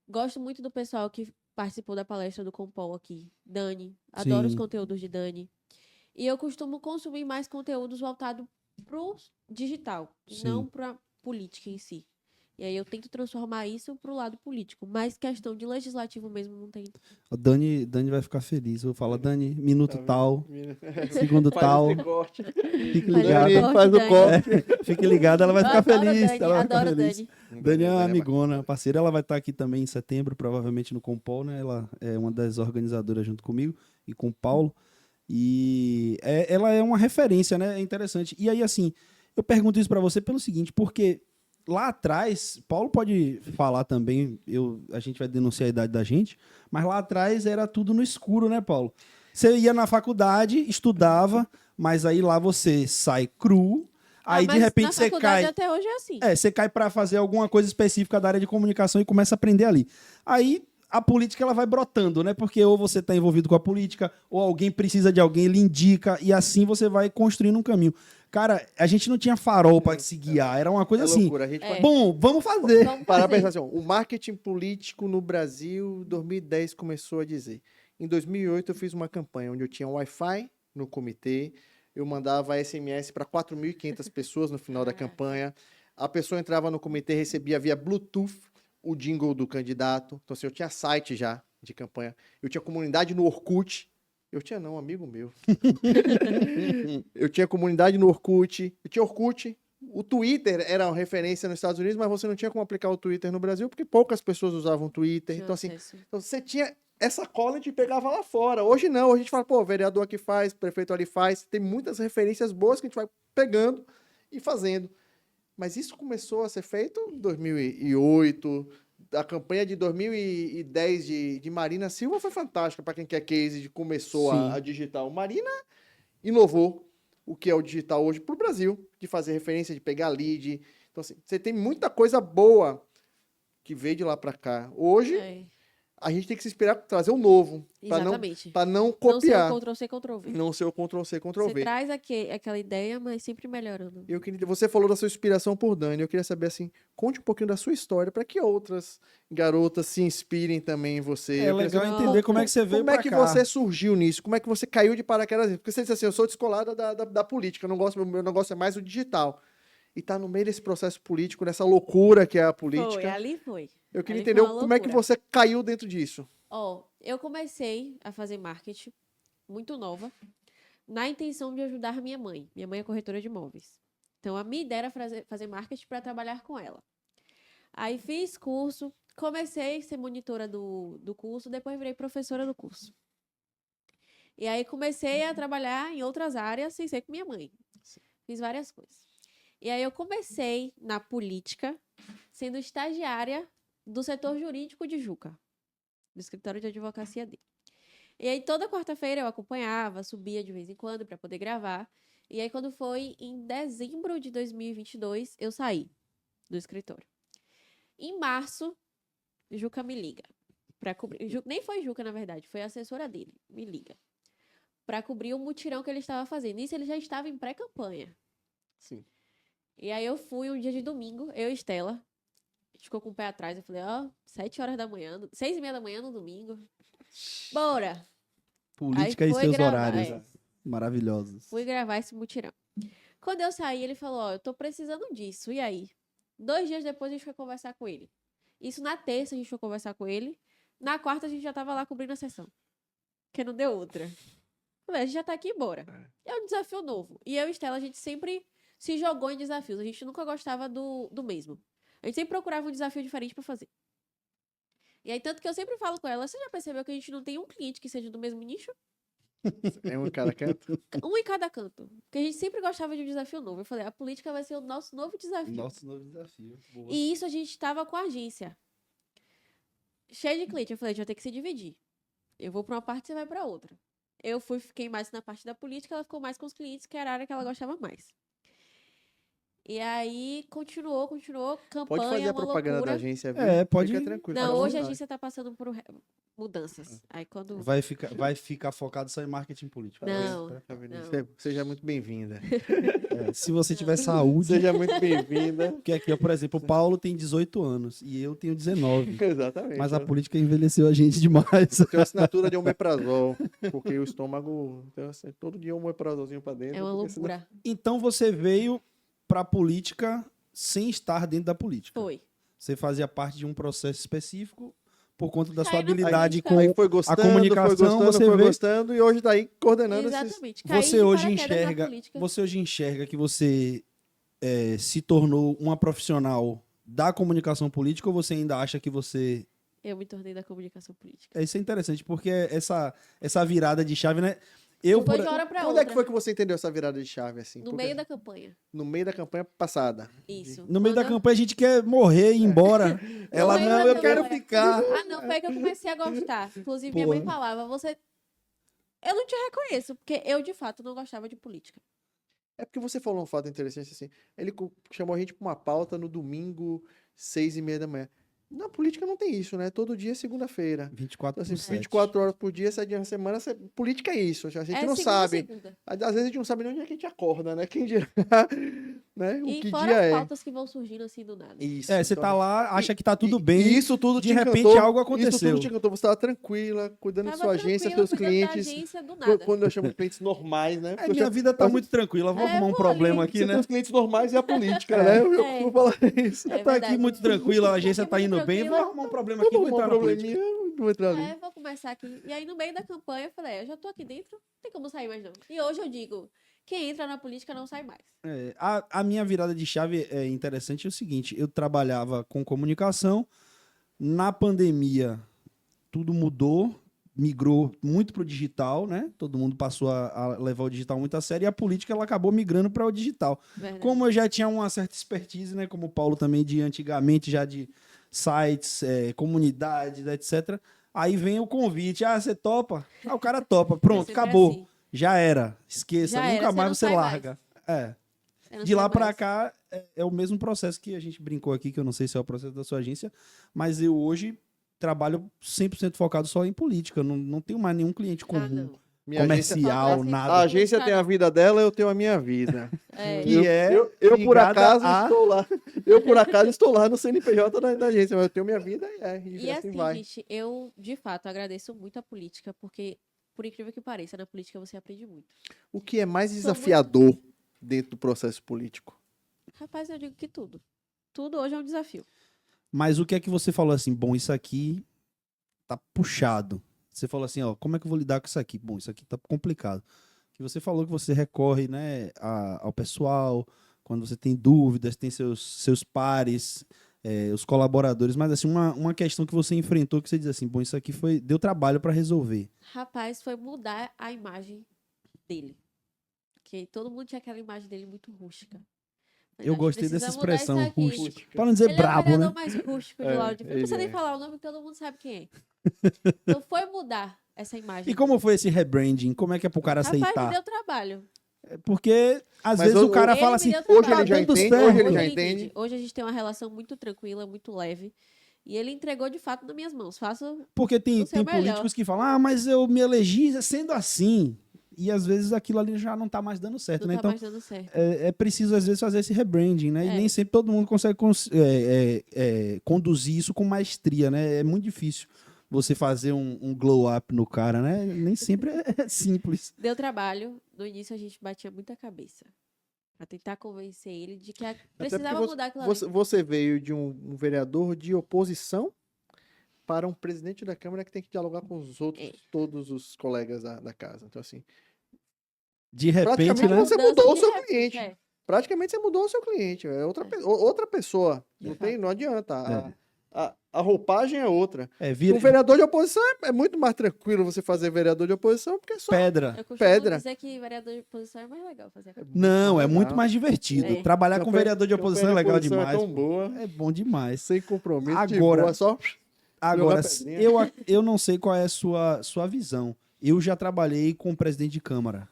Gosto muito do pessoal que participou da palestra do Compol aqui. Dani, adoro os Sim. conteúdos de Dani. E eu costumo consumir mais conteúdos voltados pro digital, Sim. não pra política em si. E aí eu tento transformar isso pro lado político. Mas questão de legislativo mesmo não tem. O Dani vai ficar feliz. Eu vou falar, Dani, minuto Tá tal, vendo? segundo Faz tal. esse corte. Fique Faz ligado. o corte, Faz o Dani. corte. Fique ligado, ela vai ficar Adoro feliz. Dani, Ela vai ficar adoro feliz. Dani. Dani é uma amigona, parceira. Ela vai estar aqui também em setembro, provavelmente no Compol, né? Ela é uma das organizadoras junto comigo e com o Paulo. E ela é uma referência, né? É interessante. E aí, assim, eu pergunto isso pra você pelo seguinte, porque lá atrás, Paulo pode falar também, a gente vai denunciar a idade da gente, mas lá atrás era tudo no escuro, né, Paulo? Você ia na faculdade, estudava, mas aí lá você sai cru, aí de mas repente na você faculdade cai... até hoje é assim. Você cai para fazer alguma coisa específica da área de comunicação e começa a aprender ali. Aí a política ela vai brotando, né? Porque ou você está envolvido com a política, ou alguém precisa de alguém, ele indica, e assim você vai construindo um caminho. Cara, a gente não tinha farol para se guiar, era uma coisa assim. Loucura. A gente Bom, vamos fazer. Vamos Para fazer. pensar assim, ó, o marketing político no Brasil, 2010 começou a dizer. Em 2008 eu fiz uma campanha onde eu tinha Wi-Fi no comitê, eu mandava SMS para 4.500 pessoas no final da Caraca. campanha. A pessoa entrava no comitê, recebia via Bluetooth o jingle do candidato. Então, assim, eu tinha site já de campanha. Eu tinha comunidade no Orkut. Eu tinha não, um amigo meu. Eu tinha comunidade no Orkut. Eu tinha Orkut. O Twitter era uma referência nos Estados Unidos, mas você não tinha como aplicar o Twitter no Brasil, porque poucas pessoas usavam o Twitter. Tinha Então, assim, acesso. então você tinha essa cola, a gente pegava lá fora. Hoje não, hoje a gente fala, pô, o vereador aqui faz, o prefeito ali faz. Tem muitas referências boas que a gente vai pegando e fazendo. Mas isso começou a ser feito em 2008. A campanha de 2010 de Marina Silva foi fantástica para quem quer case de começou Sim. a digital. Marina inovou o que é o digital hoje para o Brasil, de fazer referência, de pegar lead. Então, assim, você tem muita coisa boa que veio de lá para cá. Hoje, É, a gente tem que se inspirar para trazer o novo, para exatamente. não Não ser copiar, o Ctrl-C, Ctrl-V. não ser o Ctrl-C, Você Ctrl-V. traz aquela ideia, mas sempre melhorando. Você falou da sua inspiração por Dani. Eu queria saber assim, conte um pouquinho da sua história para que outras garotas se inspirem também em você. É Eu queria legal saber entender como é que você veio como é pra que cá. você surgiu nisso? Como é que você caiu de paraquedas? Porque você disse assim, eu sou descolada da política, eu não gosto, meu negócio é mais o digital. E tá no meio desse processo político, nessa loucura que é a Foi, política. ali foi. Eu queria Ali entender foi uma como é que loucura. você caiu dentro disso. Ó, eu comecei a fazer marketing muito nova, na intenção de ajudar minha mãe. Minha mãe é corretora de imóveis. Então, a minha ideia era fazer marketing para trabalhar com ela. Aí, fiz curso, comecei a ser monitora do curso, depois virei professora do curso. E aí, comecei a trabalhar em outras áreas, sem ser com minha mãe. Fiz várias coisas. E aí, eu comecei na política, sendo estagiária do setor jurídico de Juca, do escritório de advocacia dele. E aí, toda quarta-feira eu acompanhava, subia de vez em quando para poder gravar. E aí, quando foi em dezembro de 2022, eu saí do escritório. Em março, Juca me liga para cobrir. Nem foi Juca, na verdade, foi a assessora dele. Me liga para cobrir o mutirão que ele estava fazendo. Isso ele já estava em pré-campanha. Sim. E aí, eu fui um dia de domingo, eu e Estela. A gente ficou com o pé atrás. Eu falei, ó, 7 horas da manhã, 6h30 da manhã no domingo. Bora! Política Aí e foi seus gravar, horários é. maravilhosos. Fui gravar esse mutirão. Quando eu saí, ele falou, ó, eu tô precisando disso. E aí? 2 dias depois, a gente foi conversar com ele. Isso na terça, a gente foi conversar com ele. Na quarta, a gente já tava lá cobrindo a sessão. Porque não deu outra. Falei, a gente já tá aqui, bora. É um desafio novo. E eu e Estela, a gente sempre se jogou em desafios. A gente nunca gostava do mesmo. A gente sempre procurava um desafio diferente pra fazer. E aí, tanto que eu sempre falo com ela, você já percebeu que a gente não tem um cliente que seja do mesmo nicho? É um em cada canto. Um em cada canto. Porque a gente sempre gostava de um desafio novo. Eu falei, a política vai ser o nosso novo desafio. Nosso novo desafio. Boa. E isso a gente estava com a agência. Cheio de cliente. Eu falei, a gente vai ter que se dividir. Eu vou para uma parte, você vai para outra. Eu fiquei mais na parte da política, ela ficou mais com os clientes, que era a área que ela gostava mais. E aí, continuou, campanha, Pode fazer a uma propaganda loucura. da agência, viu? É, pode- Fica tranquilo. Não, fica à hoje a vontade. agência está passando por mudanças. Aí quando... Vai ficar focado só em marketing político. Não. Tá vendo? Não. Seja muito bem-vinda. É, se você tiver saúde. Seja muito bem-vinda. Porque aqui, ó, por exemplo, o Paulo tem 18 anos e eu tenho 19. Exatamente. Mas a política envelheceu a gente demais. Eu tenho assinatura de omeprazol, porque o estômago... Então, assim, todo dia um omeprazolzinho pra dentro. É uma porque senão- loucura. Então você veio pra política sem estar dentro da política. Foi. Você fazia parte de um processo específico por conta da Caiu sua na habilidade política. com Aí foi gostando, comunicação, foi gostando, você foi vê- gostando, e hoje tá aí coordenando esses... Exatamente. Caí Você de hoje paraquedas na enxerga, política. você hoje enxerga que você se tornou uma profissional da comunicação política ou você ainda acha que você Eu me tornei da comunicação política. isso é interessante porque essa virada de chave, né? Eu Não foi por- de hora pra Quando outra. é que foi que você entendeu essa virada de chave, assim? No Porque- meio da campanha. No meio da campanha passada. Isso. no meio da Quando eu- campanha a gente quer morrer e ir embora. Ela meio não, da eu quero campanha. ficar. Ah, não, foi aí que eu comecei a gostar. Inclusive, minha mãe Porra. falava, você... Eu não te reconheço, porque eu, de fato, não gostava de política. É porque você falou um fato interessante, assim. Ele chamou a gente pra uma pauta no domingo, 6h30 da manhã. Na política não tem isso, né? Todo dia é segunda-feira. 24 Então, por assim, 7. 24 horas por dia, 7 dias na semana, política é isso. A gente É não segunda, sabe. segunda. Às vezes a gente não sabe nem onde é que a gente acorda, né? Quem dirá, né? O E que fora dia as é. pautas que vão surgindo assim do nada. Isso. Você então, tá lá, acha que tá tudo e bem. isso tudo de te repente encantou, algo Isso aconteceu. tudo te encantou. Você estava tranquila, cuidando de Tava sua agência, tranquila, seus cuidando da clientes. agência do nada. Quando eu chamo de clientes normais, né? Porque eu Minha chamo- vida tá mas muito tranquila. Vou arrumar um vou problema ali. aqui, Você né? tem os clientes normais e a política, né? Eu É. costumo falar isso. É Tá aqui verdade. muito tranquila, a agência Aqui tá muito indo bem. Vou tranquila. arrumar um problema aqui, Vamos vou arrumar entrar um na política. probleminha, vou entrar ali. Vou começar aqui. E aí, no meio da campanha, eu falei, eu já tô aqui dentro, não tem como sair mais não. E hoje eu digo, quem entra na política não sai mais. A minha virada de chave é interessante é o seguinte, eu trabalhava com comunicação, na pandemia tudo mudou, migrou muito pro digital, né? Todo mundo passou a levar o digital muito a sério e a política ela acabou migrando para o digital. Verdade. Como eu já tinha uma certa expertise, né? Como o Paulo também de antigamente, já de sites, comunidades, etc. Aí vem o convite, você topa? O cara topa, pronto, sempre acabou. assim. Já era, esqueça, Já nunca era, você mais não você sai larga. Você não De lá sai pra mais. cá é o mesmo processo que a gente brincou aqui, que eu não sei se é o processo da sua agência, mas eu hoje trabalho 100% focado só em política, não tenho mais nenhum cliente Ah, comum, não. Minha agência, comercial, Falta esse nada. a agência tem a Política, vida dela, eu tenho a minha vida. É. Que eu por ligada acaso a- estou lá. Eu por acaso estou lá no CNPJ da agência, mas eu tenho minha vida e E assim assim, vai. gente, eu de fato agradeço muito a política, porque, por incrível que pareça, na política você aprende muito. O que é mais Sou desafiador dentro do processo político? Rapaz, eu digo que tudo. Tudo hoje é um desafio. Mas o que é que você falou assim, bom, isso aqui tá puxado. Você falou assim, ó, como é que eu vou lidar com isso aqui? Bom, isso aqui tá complicado. Que você falou que você recorre, né, ao pessoal, quando você tem dúvidas, tem seus pares, os colaboradores, mas assim, uma questão que você enfrentou que você diz assim, bom, isso aqui deu trabalho para resolver. Rapaz, foi mudar a imagem dele. Porque todo mundo tinha aquela imagem dele muito rústica. Falei, Eu "Não, a gente gostei dessa precisa mudar isso expressão, aqui." rústico. Para não dizer Ele é o brabo, vereador né? mais rústico de É, Lauro de Freitas. Não precisa ele nem é. falar o nome, todo mundo sabe quem é. Então foi mudar essa imagem. E como foi esse rebranding? Como é que é pro cara Rapaz, me aceitar? deu trabalho. Porque às Mas vezes o cara Ele fala me assim, deu hoje trabalho. ele já dando entende, certo. hoje ele Hoje já ele entende. entende. Hoje a gente tem uma relação muito tranquila, muito leve. E ele entregou de fato nas minhas mãos. Faço Porque tem o seu melhor. políticos que falam, mas eu me elegi sendo assim. E às vezes aquilo ali já não tá mais dando certo, não né? tá Então mais dando certo. é preciso às vezes fazer esse rebranding, né? E É. nem sempre todo mundo consegue conduzir isso com maestria, né? É muito difícil você fazer um glow up no cara, né? Nem sempre é simples. Deu trabalho. No início a gente batia muita cabeça. Pra tentar convencer ele de que precisava mudar aquilo ali. Você veio de um vereador de oposição para um presidente da Câmara que tem que dialogar com os outros, todos os colegas da casa. Então, assim, De repente, praticamente né? você Mudança mudou o de seu repente, cliente. é. Praticamente você mudou o seu cliente. É outra pessoa. De Não adianta. A roupagem é outra. Vira O vereador de oposição é muito mais tranquilo você fazer vereador de oposição, porque é só. pedra. Eu costumo Pedra. dizer que vereador de oposição é mais legal fazer. Não, é legal. muito mais divertido. É. Trabalhar com vereador de oposição é legal Campanha de demais. oposição é tão boa, É bom demais. sem compromisso, de Agora- boa, só. Agora, pedrinha. eu não sei qual é a sua visão. Eu já trabalhei com presidente de Câmara.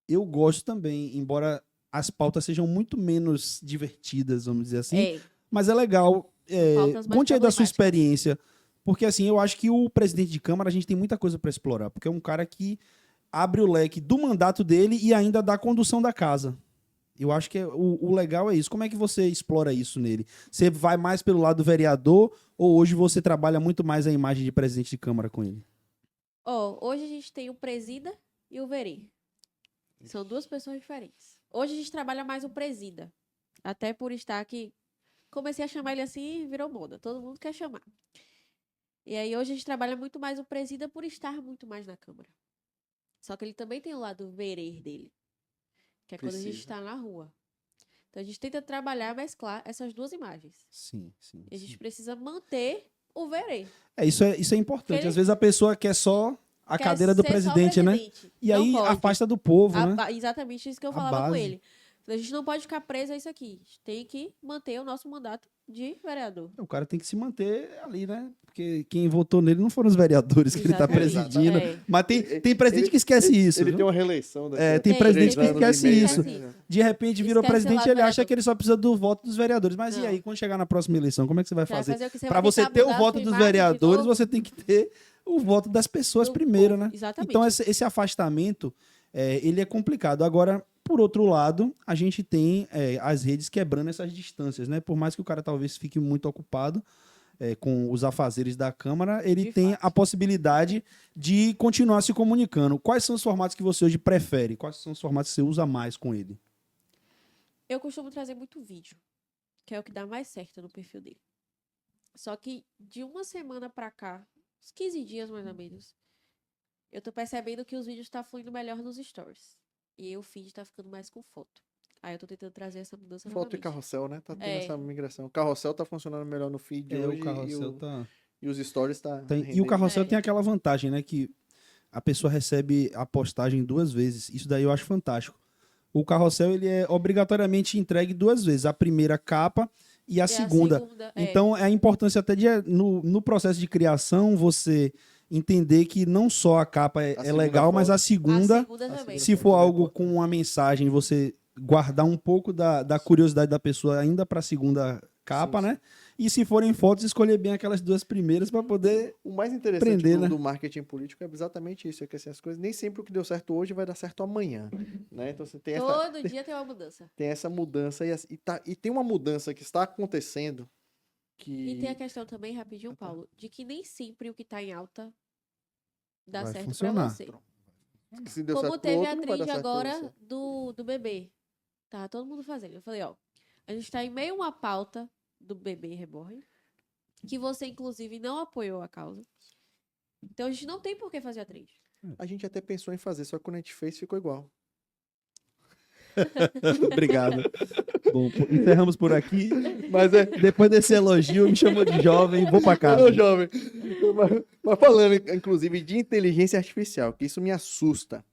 Eu gosto também, embora as pautas sejam muito menos divertidas, vamos dizer assim. É, Mas é legal. pautas mais Conte aí da sua problemáticas. experiência. Porque, assim, eu acho que o presidente de Câmara, a gente tem muita coisa para explorar. Porque é um cara que abre o leque do mandato dele e ainda da condução da casa. Eu acho que o legal é isso. Como é que você explora isso nele? Você vai mais pelo lado do vereador ou hoje você trabalha muito mais a imagem de presidente de Câmara com ele? hoje a gente tem o presida e o verê. São duas pessoas diferentes. Hoje a gente trabalha mais o presida. Até por estar aqui. Comecei a chamar ele assim e virou moda. Todo mundo quer chamar. E aí hoje a gente trabalha muito mais o presida por estar muito mais na Câmara. Só que ele também tem o lado verer dele. Que é quando a gente Precisa. está na rua. Então a gente tenta trabalhar, mesclar essas duas imagens. Sim, sim. E a gente precisa manter o verer. Isso é importante. Ele- Às vezes a pessoa quer só a Quer cadeira do ser só presidente, né? presidente. E Não aí pode. afasta do povo, né? Exatamente isso que eu A falava com base. ele. A gente não pode ficar preso a isso aqui. A gente tem que manter o nosso mandato de vereador. O cara tem que se manter ali, né? Porque quem votou nele não foram os vereadores que ele tá Exatamente. presidindo. É. Mas tem presidente que esquece isso. Ele viu? tem uma reeleição. Tem presidente que três esquece anos e meio, isso. né? de repente virou Esquece presidente lá e do ele acha vereador. que ele só precisa do voto dos vereadores. Mas e Não. aí, quando chegar na próxima eleição, como é que você vai Você vai fazer? fazer o que? Você Para vai você tentar ter o mudar a voto sua dos imagem de vereadores, novo? você tem que ter o voto das pessoas Do primeiro, povo, né? exatamente. Então, esse afastamento, ele é complicado. Agora, por outro lado, a gente tem as redes quebrando essas distâncias, né? Por mais que o cara talvez fique muito ocupado com os afazeres da Câmara, ele De tem fato. a possibilidade de continuar se comunicando. Quais são os formatos que você hoje prefere? Quais são os formatos que você usa mais com ele? Eu costumo trazer muito vídeo, que é o que dá mais certo no perfil dele. Só que de uma semana pra cá, uns 15 dias mais ou menos, eu tô percebendo que os vídeos tá fluindo melhor nos stories. E o feed tá ficando mais com foto. Aí eu tô tentando trazer essa mudança Foto e novamente. carrossel, né? Tá tendo É. essa migração. O carrossel tá funcionando melhor no feed hoje e os stories tá E o rendendo. carrossel É. tem aquela vantagem, né? Que a pessoa recebe a postagem 2 vezes. Isso daí eu acho fantástico. O carrossel, ele é obrigatoriamente entregue 2 vezes. A primeira capa e a segunda. Então, é a importância até de, no processo de criação, você entender que não só a capa é segunda legal, mas foto. a segunda, também. se for algo com uma mensagem, você guardar um pouco da curiosidade da pessoa ainda para a segunda capa, Sim, né? E se forem fotos, escolher bem aquelas 2 primeiras para poder... O mais interessante Prender, né? do marketing político é exatamente isso, é que assim, as coisas nem sempre o que deu certo hoje vai dar certo amanhã, né? Então você tem Todo dia tem uma mudança. tem essa mudança e tem uma mudança que está acontecendo que E tem a questão também, rapidinho, Paulo, de que nem sempre o que tá em alta dá Vai certo funcionar. pra você. que se deu Como certo pro teve outro, a não vai dar trend certo pra agora você. do bebê. Tá todo mundo fazendo. Eu falei, ó, a gente tá em meio a uma pauta do bebê reborn, que você, inclusive, não apoiou a causa. Então a gente não tem por que fazer a trend. A gente até pensou em fazer, só que quando a gente fez ficou igual. Obrigado. Bom, encerramos por aqui. Mas é Depois desse elogio, me chamou de jovem, vou pra casa. Ô, jovem. Mas falando, inclusive, de inteligência artificial, que isso me assusta.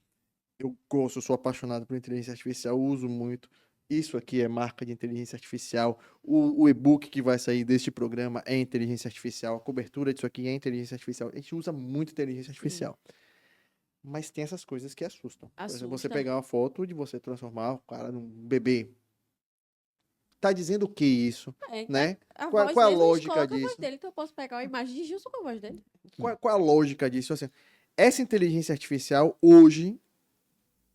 Eu gosto, sou apaixonado por inteligência artificial, uso muito. Isso aqui é marca de inteligência artificial. O e-book que vai sair deste programa é inteligência artificial. A cobertura disso aqui é inteligência artificial. A gente usa muito inteligência artificial. Mas tem essas coisas que assustam. Por exemplo, você Assusta. pegar uma foto de você transformar o cara num bebê. Tá dizendo o que isso, né? A Qual- voz qual a dele, a gente lógica coloca a voz disso? dele, então eu posso pegar uma imagem de Gilson com a voz dele. Qual a lógica disso? Assim, essa inteligência artificial hoje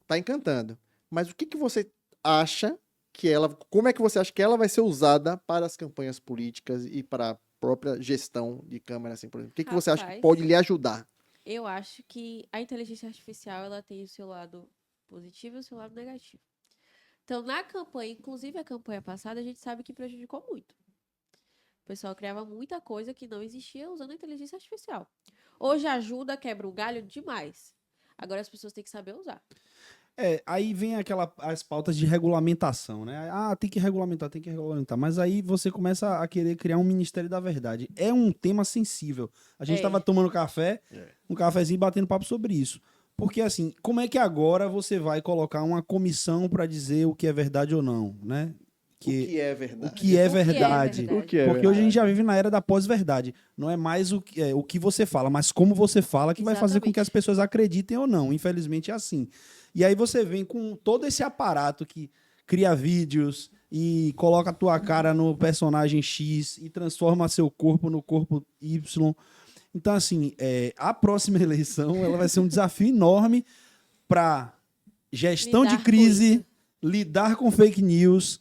tá encantando. Mas o que você acha que como é que você acha que ela vai ser usada para as campanhas políticas e para a própria gestão de Câmara, assim, por exemplo? O que você acha que Rapaz. pode lhe ajudar? Eu acho que a inteligência artificial ela tem o seu lado positivo e o seu lado negativo. Então, na campanha, inclusive a campanha passada, a gente sabe que prejudicou muito. O pessoal criava muita coisa que não existia usando a inteligência artificial. Hoje ajuda, quebra o galho demais. Agora as pessoas têm que saber usar. Aí vem as pautas de regulamentação, né? Ah, tem que regulamentar. Mas aí você começa a querer criar um Ministério da Verdade. É um tema sensível. A gente tava tomando café, um cafezinho, batendo papo sobre isso. Porque, assim, como é que agora você vai colocar uma comissão para dizer o que é verdade ou não, né? O que é verdade? O que é verdade. O que é Porque hoje a verdade? gente já vive na era da pós-verdade. Não é mais o que você fala, mas como você fala que vai fazer com que as pessoas acreditem ou não. Infelizmente é assim. E aí você vem com todo esse aparato que cria vídeos e coloca a tua cara no personagem X e transforma seu corpo no corpo Y. Então, assim, a próxima eleição ela vai ser um desafio enorme para gestão Lidar de com crise, isso. lidar com fake news,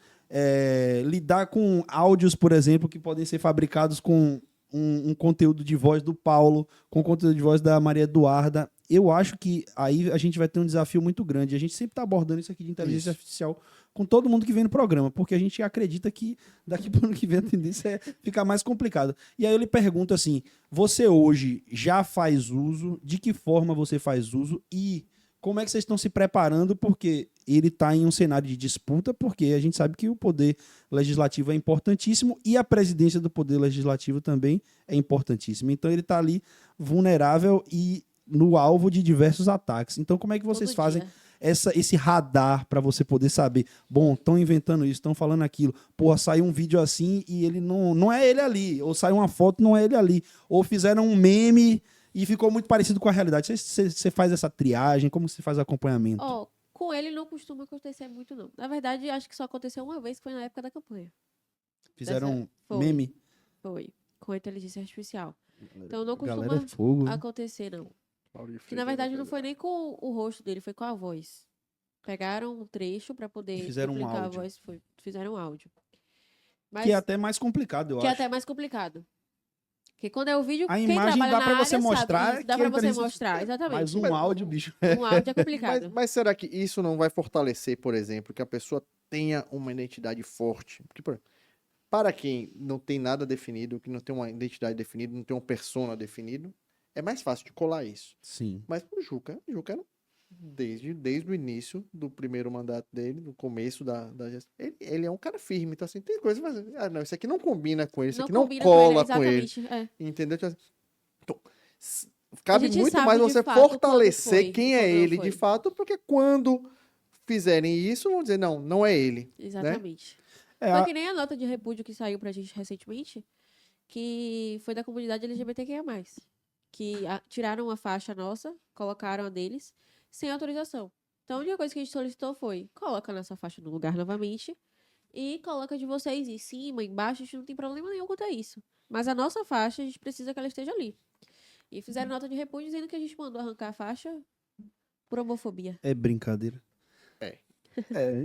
lidar com áudios, por exemplo, que podem ser fabricados com um conteúdo de voz do Paulo, com conteúdo de voz da Maria Eduarda. Eu acho que aí a gente vai ter um desafio muito grande. A gente sempre está abordando isso aqui de inteligência artificial com todo mundo que vem no programa, porque a gente acredita que daqui para o ano que vem a tendência é ficar mais complicado. E aí eu lhe pergunto assim, você hoje já faz uso? De que forma você faz uso? E como é que vocês estão se preparando? Porque ele está em um cenário de disputa, porque a gente sabe que o poder legislativo é importantíssimo e a presidência do poder legislativo também é importantíssima. Então ele está ali vulnerável e no alvo de diversos ataques. Então como é que vocês Todo fazem dia. esse radar para você poder saber, bom, estão inventando isso, estão falando aquilo, porra, saiu um vídeo assim e ele não é ele ali, ou saiu uma foto não é ele ali, ou fizeram um meme e ficou muito parecido com a realidade. Você faz essa triagem, como você faz acompanhamento? Ó, Com ele não costuma acontecer muito, não. Na verdade, acho que só aconteceu uma vez, que foi na época da campanha. Fizeram Foi. meme. Foi. Com a inteligência artificial. Então não Galera costuma é fogo. acontecer, não. Paulo de Que na Freitas, verdade não coisa. foi nem com o rosto dele, foi com a voz. Pegaram um trecho pra poder E fizeram um duplicar áudio. a voz, fizeram um áudio. Mas Que é até mais complicado, eu que é acho. até mais complicado. Porque quando é o vídeo, A quem imagem trabalha dá na pra área você sabe mostrar isso, dá que pra a você inteligência- mostrar, exatamente. Mas um áudio, bicho. Um áudio é complicado. Mas será que isso não vai fortalecer, por exemplo, que a pessoa tenha uma identidade forte? Porque, por exemplo, para quem não tem nada definido, que não tem uma identidade definida, não tem uma persona definido, é mais fácil de colar isso. Sim. Mas pro Juca era desde o início do primeiro mandato dele, no começo da gestão, ele é um cara firme, então assim, tem coisa, mas, não, isso aqui não combina com ele, isso aqui não combina cola com ele, exatamente. É. entendeu? Então, cabe gente muito sabe mais de você fato quando fortalecer foi quem e é quando não ele foi. de fato, porque quando fizerem isso, vão dizer, não é ele. Exatamente. É, Foi a- que nem a nota de repúdio que saiu pra gente recentemente, que foi da comunidade LGBTQIA+. Que tiraram uma faixa nossa, colocaram a deles, sem autorização. Então, a única coisa que a gente solicitou foi, coloca nossa faixa no lugar novamente e coloca de vocês em cima, embaixo, a gente não tem problema nenhum quanto a isso. Mas a nossa faixa, a gente precisa que ela esteja ali. E fizeram nota de repúdio dizendo que a gente mandou arrancar a faixa por homofobia. É brincadeira. É.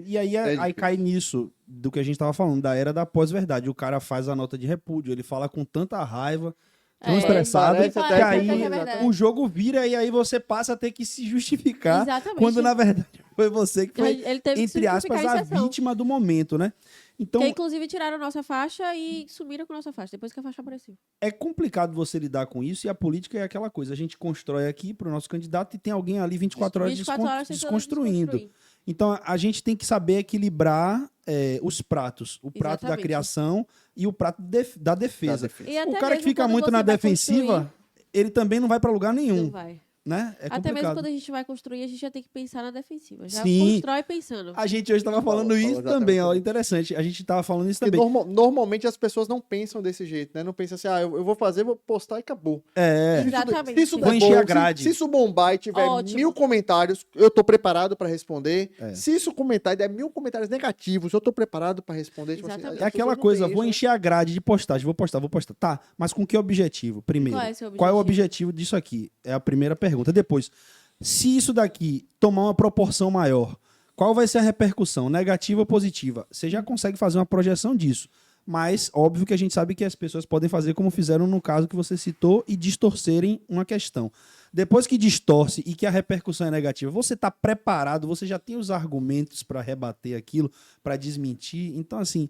E aí, aí difícil. cai nisso do que a gente tava falando, da era da pós-verdade. O cara faz a nota de repúdio, ele fala com tanta raiva, tão estressado, parece que até aí que é verdade. o jogo vira e aí você passa a ter que se justificar, Exatamente. quando na verdade foi você que foi, Ele teve que se entre aspas, justificar em a sessão. vítima do momento, né? Então, Que inclusive tiraram nossa faixa e sumiram com nossa faixa, depois que a faixa apareceu. é complicado você lidar com isso e a política é aquela coisa. A gente constrói aqui pro nosso candidato e tem alguém ali 24 horas, 24 horas tentando desconstruindo. desconstruir. Então a gente tem que saber equilibrar os pratos. O prato da Exatamente. criação e o prato da defesa. E até O cara que mesmo fica quando muito você na vai defensiva, ele também não vai para lugar construir, nenhum, não vai. né? É Até mesmo complicado. quando a gente vai construir, a gente já tem que pensar na defensiva. Já Sim. constrói pensando. A gente hoje estava falando Fala isso exatamente também, ó, sobre interessante. A gente estava falando isso Porque também. normalmente as pessoas não pensam desse jeito, né? Não pensam assim, eu vou fazer, vou postar e acabou. É, Exatamente. Se isso Vou der encher a bom, grade. se isso bombar e tiver Ótimo. 1000 comentários, eu tô preparado para responder. É. Se isso comentar e der 1000 comentários negativos, eu tô preparado para responder. Tipo assim, Exatamente. as é aquela pessoas não coisa, têm vou isso, né? encher a grade de postagem, vou postar. Tá, mas com que objetivo? Primeiro, Qual é seu qual é o objetivo? objetivo disso aqui? É a primeira pergunta. Depois, se isso daqui tomar uma proporção maior, qual vai ser a repercussão, negativa ou positiva? Você já consegue fazer uma projeção disso. Mas, óbvio que a gente sabe que as pessoas podem fazer como fizeram no caso que você citou e distorcerem uma questão. Depois que distorce e que a repercussão é negativa, você está preparado, você já tem os argumentos para rebater aquilo, para desmentir. Então, assim,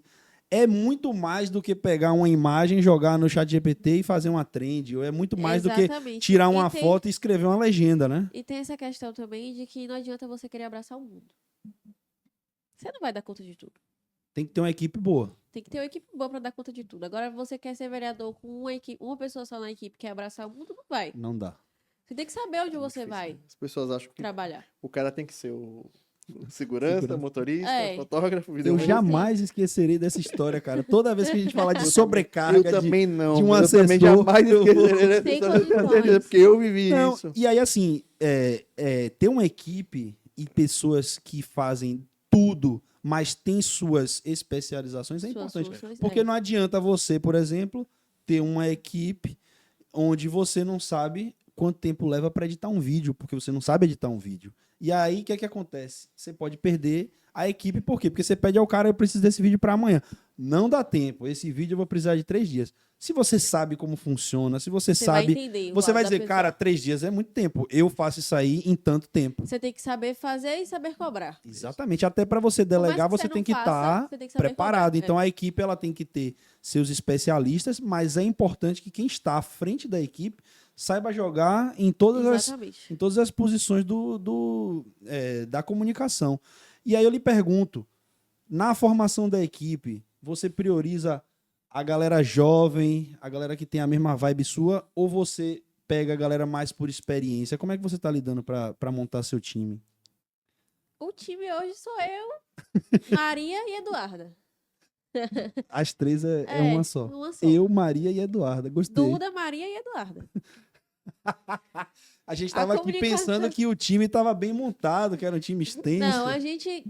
é muito mais do que pegar uma imagem, jogar no chat GPT e fazer uma trend. Ou é muito mais do que Exatamente. tirar E uma tem- foto e escrever uma legenda, né? E tem essa questão também de que não adianta você querer abraçar o mundo. Você não vai dar conta de tudo. Tem que ter uma equipe boa. Tem que ter uma equipe boa pra dar conta de tudo. Agora, você quer ser vereador com uma pessoa só na equipe, quer abraçar o mundo, não vai. Não dá. Você tem que saber onde você Difícil, vai né? As pessoas acham que trabalhar. o cara tem que ser o segurança, motorista, É. fotógrafo, Eu videomaker. jamais esquecerei dessa história, cara. Toda vez que a gente falar de Eu sobrecarga, de... também não. de um eu também assessor, jamais eu vou- esquecerei Sem dessa condições. porque eu vivi Não, isso. e aí, assim, ter uma equipe e pessoas que fazem tudo, mas tem suas especializações é Suas importante. funções, Porque é. não adianta você, por exemplo, ter uma equipe onde você não sabe quanto tempo leva para editar um vídeo, porque você não sabe editar um vídeo. E aí, o que é que acontece? Você pode perder a equipe, por quê? Porque você pede ao cara, eu preciso desse vídeo para amanhã. Não dá tempo, esse vídeo eu vou precisar de 3 dias. Se você sabe como funciona, se você Você vai sabe... entender o Você lado vai da dizer, pessoa. cara, 3 dias é muito tempo. Eu faço isso aí em tanto tempo. Você tem que saber fazer e saber cobrar. Exatamente. Até para você Por mais delegar, que você você tem não que faça, estar você tem que saber preparado. cobrar, Então a equipe ela tem que ter seus especialistas, mas é importante que quem está à frente da equipe saiba jogar em todas Exatamente. as posições da comunicação. E aí eu lhe pergunto, na formação da equipe, você prioriza a galera jovem, a galera que tem a mesma vibe sua, ou você pega a galera mais por experiência? Como é que você está lidando para montar seu time? O time hoje sou eu, Maria e Eduarda. As três é uma só. Uma só. Eu, Maria e Eduarda. Gostei. Duda, Maria e Eduarda. A gente tava aqui comunicação- pensando que o time tava bem montado, que era um time extenso. Não, a gente.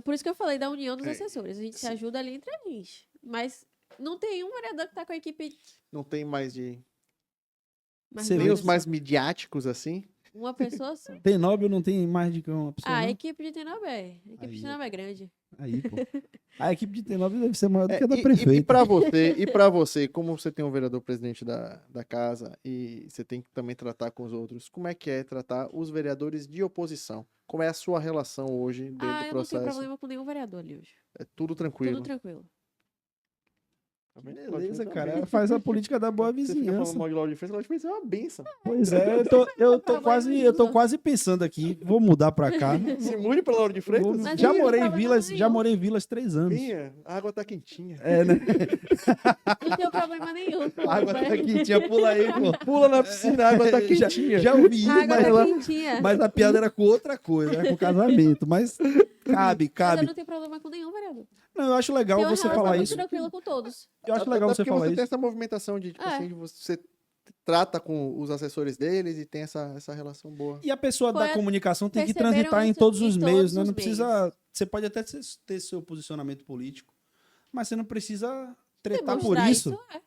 Por isso que eu falei da união dos É, assessores. A gente se ajuda ali entre a gente. Mas não tem um vereador que tá com a equipe. Não tem mais mais Você de vê nem uma os mais pessoa. midiáticos assim. Uma pessoa só. Tenóbio não tem mais de que uma pessoa. Ah, a não? equipe de Tenóbio é. A equipe Aí, de Tenóbio é grande. Aí, pô. A equipe de Tenóbio deve ser maior do que a da E prefeita. para você, como você tem um vereador presidente da casa e você tem que também tratar com os outros, como é que é tratar os vereadores de oposição? Como é a sua relação hoje dentro do Eu não tenho processo? problema com nenhum vereador ali hoje. É tudo tranquilo. Tudo tranquilo. Tá vendo? Beleza, Claudio cara. Freitas é uma Faz a política da boa benção. Você fica falando vizinhança. mal de Claudio Freitas, Claudio Freitas é uma benção. Pois é, eu tô quase pensando aqui. Vou mudar pra cá. Se mude para Claudio Freitas. Vou- Mas já não tem morei em problema vilas, nenhum. já morei em vilas 3 anos. Vinha, a água tá quentinha. É, né? Não tenho problema nenhum. A água tá quentinha, pula aí, pô. Pula na piscina, a água tá quentinha. Já ouvi isso, A água tá mas, quentinha. mas a piada era com outra coisa, era com casamento. Mas Mas eu cabe. não tenho problema com nenhum vereador. Não, eu acho legal Tenho uma você relação falar muito isso. tranquila com todos. Eu acho Até legal você porque falar você tem isso. essa movimentação de, tipo É. assim, de você trata com os assessores deles e tem essa relação boa. E a pessoa da Foi- comunicação tem que perceberam transitar em isso todos em os todos meios, né? os Não precisa. Você pode até ter seu posicionamento político, mas você não precisa tretar por Demonstrar isso, é.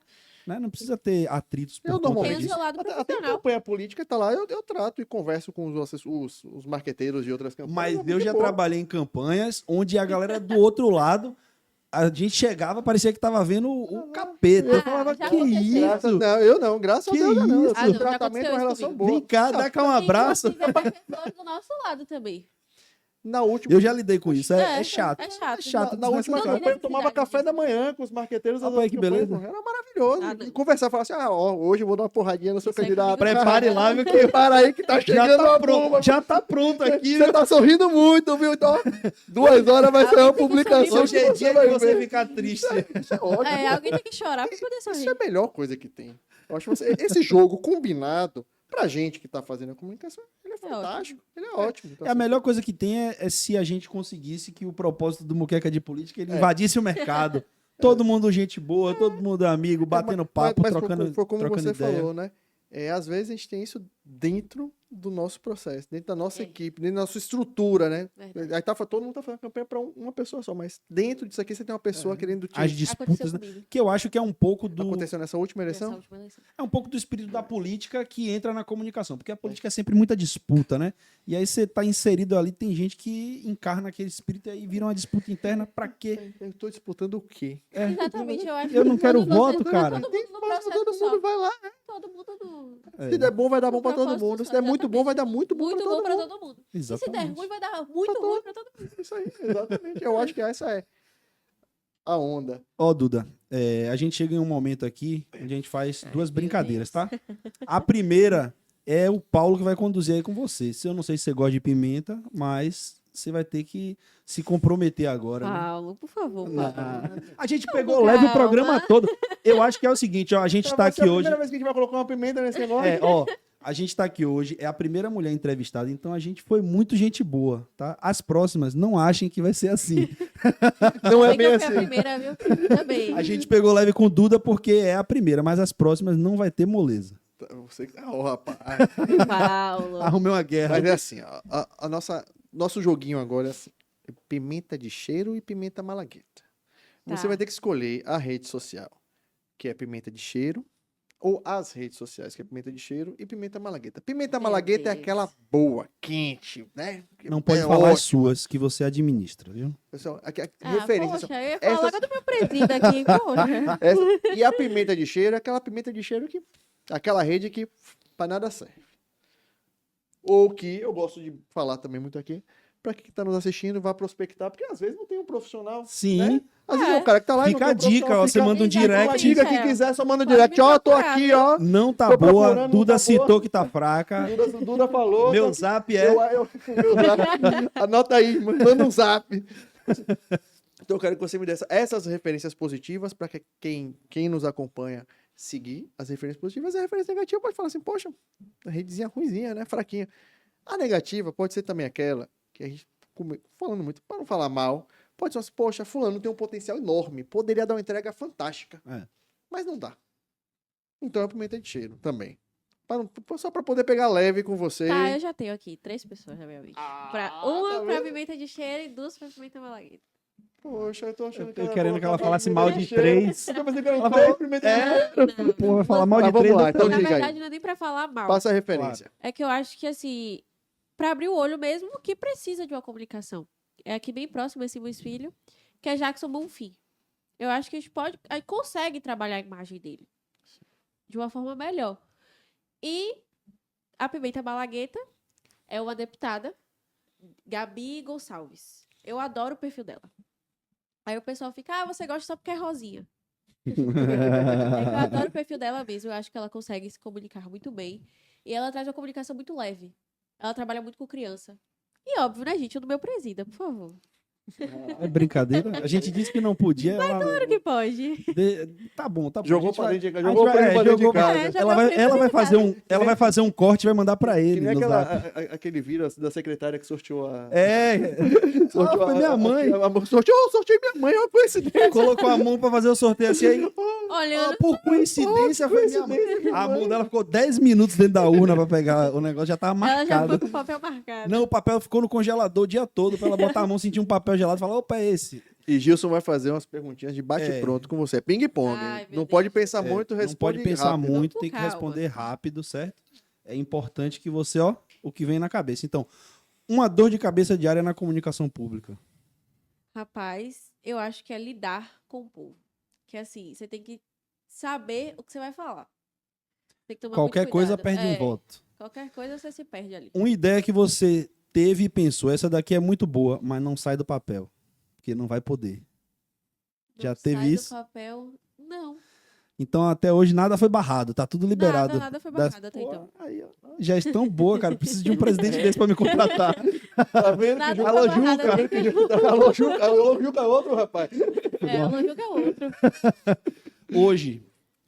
né? Não precisa ter atritos por Eu conta normalmente- Tem o disso. seu lado Até em profissional. campanha política, tá lá, eu trato e converso com os marqueteiros de outras campanhas. Mas é eu muito já boa. trabalhei em campanhas onde a galera do outro lado, a gente chegava, parecia que tava vendo o capeta. Eu Ah, falava, já que aconteceu. Graças, isso? não, eu não, graças Que a Deus, eu não. Eu isso? tenho um Já tratamento, aconteceu uma isso relação comigo. boa. Vem cá, dá cá um abraço. Inclusive, tem pessoas do nosso lado também. Na última, Eu já lidei com isso, é É, chato. é chato. É chato, na última Não tem campanha eu tomava necessidade café disso. da manhã com os marqueteiros das Rapaz, outras que campanhas, beleza. pô. Era maravilhoso. Ah, não. E conversar, falar assim, ó, hoje eu vou dar uma porradinha no seu Isso aí candidato. Prepare lá, viu, que Prepara aí que tá já chegando tá a pronto, bomba. já tá pronto aqui. Você tá sorrindo muito, viu? Então, 2 horas vai sair uma Alguém tem que publicação. sorrir, Hoje é que dia de vai você ver. ficar triste. Isso é ótimo. É, alguém tem que chorar pra poder Isso é sorrir. a melhor coisa que tem. Eu acho que esse jogo combinado, pra gente que tá fazendo a comunicação, ele é fantástico. Ele é ótimo. Então, A melhor coisa que tem é se a gente conseguisse que o propósito do Muqueca de Política ele invadisse o mercado. Todo mundo gente boa, todo mundo amigo, batendo papo, mas trocando, foi como trocando você ideia. falou, né? Às vezes a gente tem isso dentro do nosso processo, dentro da nossa É. equipe, dentro da nossa estrutura, né? Verdade. Aí todo mundo tá fazendo campanha pra uma pessoa só, mas dentro disso aqui você tem uma pessoa querendo te... As disputas, Aconteceu né? comigo. Que eu acho que é um pouco do Aconteceu nessa última Nessa eleição? última eleição. é um pouco do espírito da política que entra na comunicação, porque a política é sempre muita disputa, né? E aí você tá inserido ali, tem gente que encarna aquele espírito e aí vira uma disputa interna pra quê? Eu tô disputando o quê? Exatamente, eu acho Eu não que quero quando você- voto, cara. Todo mundo no Mas processo todo só. mundo vai lá. Todo mundo no... Se der bom, vai dar bom No pra todo propósito mundo. Se só, der muito bom, vai dar muito bom Muito pra bom todo pra mundo. todo mundo. E se der Exatamente. ruim, vai dar muito ruim pra todo mundo. Isso aí, exatamente. Eu acho que essa é a onda. Ó, Duda, a gente chega em um momento aqui onde a gente faz duas brincadeiras, tá? A primeira é o Paulo que vai conduzir aí com você. Eu não sei se você gosta de pimenta, mas você vai ter que se comprometer agora. Né? Paulo, por favor, Não. Paulo. A gente pegou leve o Calma. programa todo. Eu acho que é o seguinte, ó, a gente tá Vai aqui ser a hoje. primeira vez que a gente vai colocar uma pimenta nesse negócio. A gente tá aqui hoje, é a primeira mulher entrevistada, então a gente foi muito gente boa, tá? As próximas, não achem que vai ser assim. Não é Bem que bem eu fui a assim. primeira, viu? Também. A gente pegou leve com Duda porque é a primeira, mas as próximas não vai ter moleza. Você que tá, ó, rapaz. Paulo. Arrumei uma guerra. Mas é assim, ó, nosso joguinho agora é assim, é pimenta de cheiro e pimenta malagueta. Você Tá. vai ter que escolher a rede social, que é pimenta de cheiro, ou as redes sociais, que é pimenta de cheiro e pimenta malagueta. Pimenta Meu malagueta é Deus. aquela boa, quente, né? Não pode É falar as ótimo. suas, que você administra, viu? Pessoal, aqui, Ah, referência. poxa, eu ia essas- falar logo do meu presídio aqui, poxa. E a pimenta de cheiro é aquela pimenta de cheiro que. Aquela rede que pra nada serve. Ou que eu gosto de falar também muito aqui, pra quem tá nos assistindo, vá prospectar, porque às vezes não tem um profissional. Sim. Né? Às vezes É. é o cara que tá lá e não Fica tem a um profissional, dica, ó, você fica- manda um Exatamente. direct. Diga É. quem quiser, só manda um Pode direct. me Ó, tô procurar, aqui, viu? ó. Não tá Tô boa, procurando, não Duda tá citou boa. que tá fraca. Duda falou. Meu tá- zap é... meu zap. Anota aí, manda um zap. Então eu quero que você me dê essas referências positivas para que quem nos acompanha seguir as referências positivas. E a referência negativa pode falar assim, poxa, a redezinha ruimzinha, né? Fraquinha. A negativa pode ser também aquela que a gente, falando muito, para não falar mal, pode ser assim, poxa, fulano tem um potencial enorme, poderia dar uma entrega fantástica, É. mas não dá. Então é pimenta de cheiro também. só pra poder pegar leve com você. Tá, eu já tenho aqui 3 pessoas na minha mente. Uma tá pra vendo? pimenta de cheiro e 2 pra pimenta malagueta. Poxa, eu tô achando Eu que tô ela querendo ia que ela colocar falasse pimenta mal de cheiro. 3. Eu pensei que ela ia Ela falar falou- pimenta de Não. Pô, vai falar mal Tá, de vamos 3. lá, então Na diga aí. verdade, não é nem pra falar mal. Passa a referência. É que eu acho que, assim, pra abrir o olho mesmo, que precisa de uma comunicação. É aqui bem próximo esse meu filho, que é Jackson Bonfim. Eu acho que a gente consegue trabalhar a imagem dele de uma forma melhor. E a Pimenta Malagueta é uma deputada, Gabi Gonçalves. Eu adoro o perfil dela. Aí o pessoal fica, você gosta só porque é rosinha. É que eu adoro o perfil dela mesmo. Eu acho que ela consegue se comunicar muito bem. E ela traz uma comunicação muito leve. Ela trabalha muito com criança. E óbvio, né, gente? O do meu presida, por favor. É brincadeira? A gente disse que não podia. Claro que pode. Tá bom, tá bom. Jogou A gente pra vai- dentro de a casa. gente Jogou vai- pra dentro de jogou pra- casa. É, já Ela jogou vai, pra ela dentro vai de fazer casa. ela vai fazer um corte e vai mandar pra Que ele nem no zap. aquele vírus da secretária que sorteou a... É. Sorteou Foi minha mãe. Sorteei minha mãe, olha a coincidência. Colocou a mão pra fazer o sorteio assim aí. Olhando. Por coincidência, foi minha mãe. A mão dela ficou 10 minutos dentro da urna pra pegar o negócio, já tava Ela já foi marcado. com o papel marcado. Não, o papel ficou no congelador o dia todo pra ela botar a mão, sentir um papel gelado e falar: opa, é esse. E Gilson vai fazer umas perguntinhas de bate-pronto com você. É ping-pong. Ai, meu Não Deus. pode pensar É, muito, não responde pode pensar rápido. muito, Com tem que calma. responder rápido, certo? É importante que você, o que vem na cabeça. Então, uma dor de cabeça diária na comunicação pública. Rapaz, eu acho que é lidar com o povo. Que assim, você tem que saber o que você vai falar. Tem que tomar Qualquer muito coisa cuidado. perde um voto. Qualquer coisa você se perde ali. Uma ideia que você teve e pensou, essa daqui é muito boa, mas não sai do papel. Porque não vai poder. Já Não teve sai do isso? papel. Não. Então, até hoje, nada foi barrado. Tá tudo liberado. Nada foi Das- barrado até então. Aí, ó. Gestão boa, cara. Preciso de um presidente desse pra me contratar. Tá vendo Nada que foi Alô, barrado Juca? até então. Alô, Juca é outro, rapaz. É, um jogo é outro. Hoje,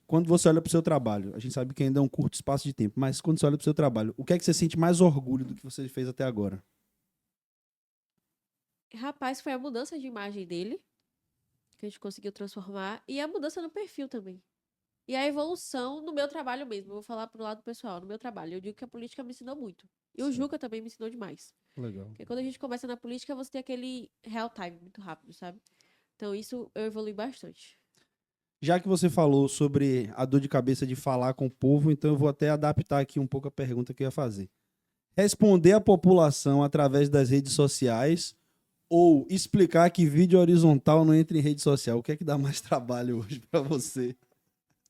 quando você olha pro seu trabalho, a gente sabe que ainda é um curto espaço de tempo, mas quando você olha pro seu trabalho, o que é que você sente mais orgulho do que você fez até agora? Rapaz, foi a mudança de imagem dele que a gente conseguiu transformar e a mudança no perfil também. E a evolução no meu trabalho mesmo. Eu vou falar pro lado pessoal, no meu trabalho. Eu digo que a política me ensinou muito. E o Juca também me ensinou demais. Legal. Porque quando a gente começa na política, você tem aquele real time muito rápido, sabe? Então isso eu evolui bastante. Já que você falou sobre a dor de cabeça de falar com o povo, então eu vou até adaptar aqui um pouco a pergunta que eu ia fazer. Responder a população através das redes sociais ou explicar que vídeo horizontal não entra em rede social? O que é que dá mais trabalho hoje pra você?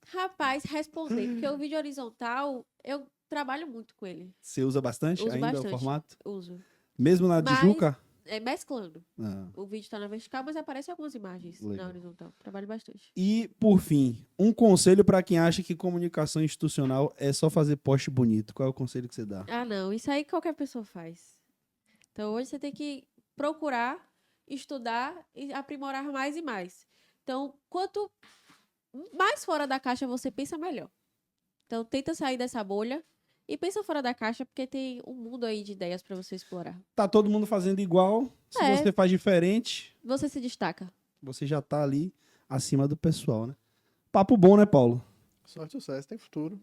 Rapaz, responder, porque o vídeo horizontal, eu trabalho muito com ele. Você usa bastante Uso ainda bastante. o formato? Uso. Mesmo na Mas- Tijuca? É mesclando. Ah. O vídeo tá na vertical, mas aparecem algumas imagens Legal. na horizontal. Trabalho bastante. E, por fim, um conselho para quem acha que comunicação institucional é só fazer post bonito. Qual é o conselho que você dá? Ah, não. Isso aí qualquer pessoa faz. Então, hoje você tem que procurar, estudar e aprimorar mais e mais. Então, quanto mais fora da caixa você pensa, melhor. Então, tenta sair dessa bolha e pensa fora da caixa, porque tem um mundo aí de ideias para você explorar. Tá todo mundo fazendo igual. Se É. você faz diferente, Você se destaca. você já tá ali acima do pessoal, né? Papo bom, né, Paulo? Sorte e sucesso, tem futuro.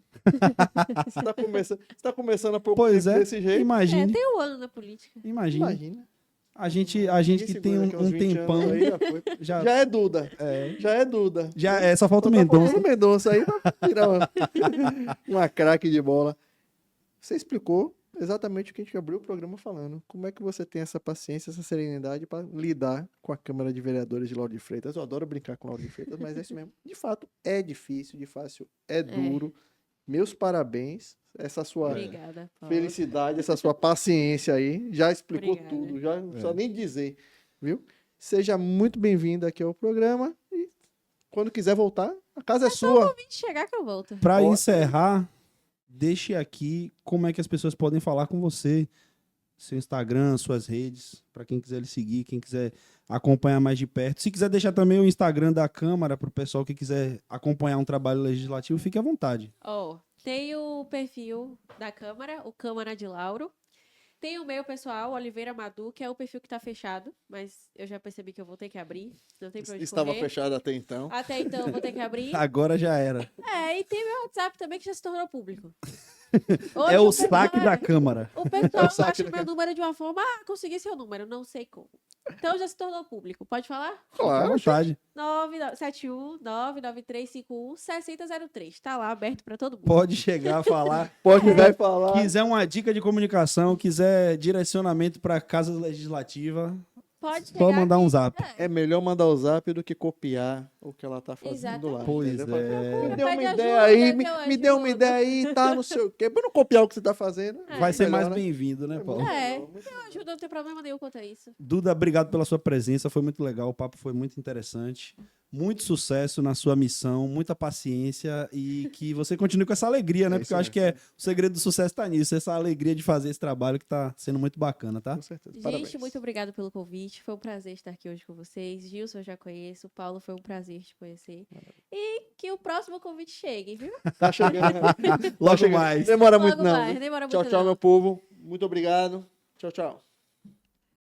Você tá começando a pouco Pois tempo é. desse jeito. Imagine. Tem um ano na política. Imagine. Imagina. A gente Ninguém que segura tem daqui a uns um 20 anos tempão. aí, já foi. Já, Já é Duda. Já é Duda. só falta o Tá Mendonça. faltando o Mendonça aí pra virar uma craque de bola. Você explicou exatamente o que a gente abriu o programa falando. Como é que você tem essa paciência, essa serenidade para lidar com a Câmara de Vereadores de Lauro de Freitas? Eu adoro brincar com Lauro de Freitas, mas é isso mesmo. De fato, é difícil, de fácil, é duro. Meus parabéns. Essa sua Obrigada, Paulo. felicidade, essa sua paciência aí. Já explicou Obrigada. tudo, já não precisa nem dizer, viu? Seja muito bem-vindo aqui ao programa e quando quiser voltar, a casa é sua. Vem chegar que eu volto. Para Ó. encerrar, deixe aqui como é que as pessoas podem falar com você. Seu Instagram, suas redes, para quem quiser lhe seguir, quem quiser acompanhar mais de perto. Se quiser deixar também o Instagram da Câmara para o pessoal que quiser acompanhar um trabalho legislativo, fique à vontade. Tem o perfil da Câmara, o Câmara de Lauro. Tem o meu pessoal, Oliveira Madu, que é o perfil que tá fechado, mas eu já percebi que eu vou ter que abrir. Não tem pra onde Estava correr. fechado até então. Até então eu vou ter que abrir. Agora já era. E tem meu WhatsApp também que já se tornou público. Hoje É o pessoal saque da Câmara. O pessoal saque acha da meu número de uma forma, consegui seu número, não sei como. Então já se tornou público. Pode falar? Fica à Claro, vontade. 971-99351-6003. Tá lá, aberto para todo mundo. Pode chegar a falar. pode chegar e falar. Quiser uma dica de comunicação, quiser direcionamento para a Casa Legislativa, Pode chegar pode mandar um aqui. zap. É melhor mandar o zap do que copiar o que ela tá fazendo lá. Pois entendeu? é. Me deu uma Pede ideia ajuda aí, que eu me deu uma ajudo. ideia aí, tá, não sei o quê. Pra não copiar o que você tá fazendo. Vai ser mais melhor, né? bem-vindo, né, Paulo? É, eu ajudo, não tem problema nenhum quanto a isso. Duda, obrigado pela sua presença, foi muito legal, o papo foi muito interessante. Muito sucesso na sua missão, muita paciência e que você continue com essa alegria, né? É Porque isso eu acho que o segredo do sucesso tá nisso, essa alegria de fazer esse trabalho que tá sendo muito bacana, tá? Com certeza. Gente, Parabéns. muito obrigada pelo convite. Foi um prazer estar aqui hoje com vocês. Gilson, eu já conheço. Paulo, foi um prazer te conhecer. E que o próximo convite chegue, viu? Tá chegando. Logo chegando. mais. Demora Logo muito, não. mais, viu? demora Tchau, muito tchau, não. meu povo. Muito obrigado. Tchau, tchau.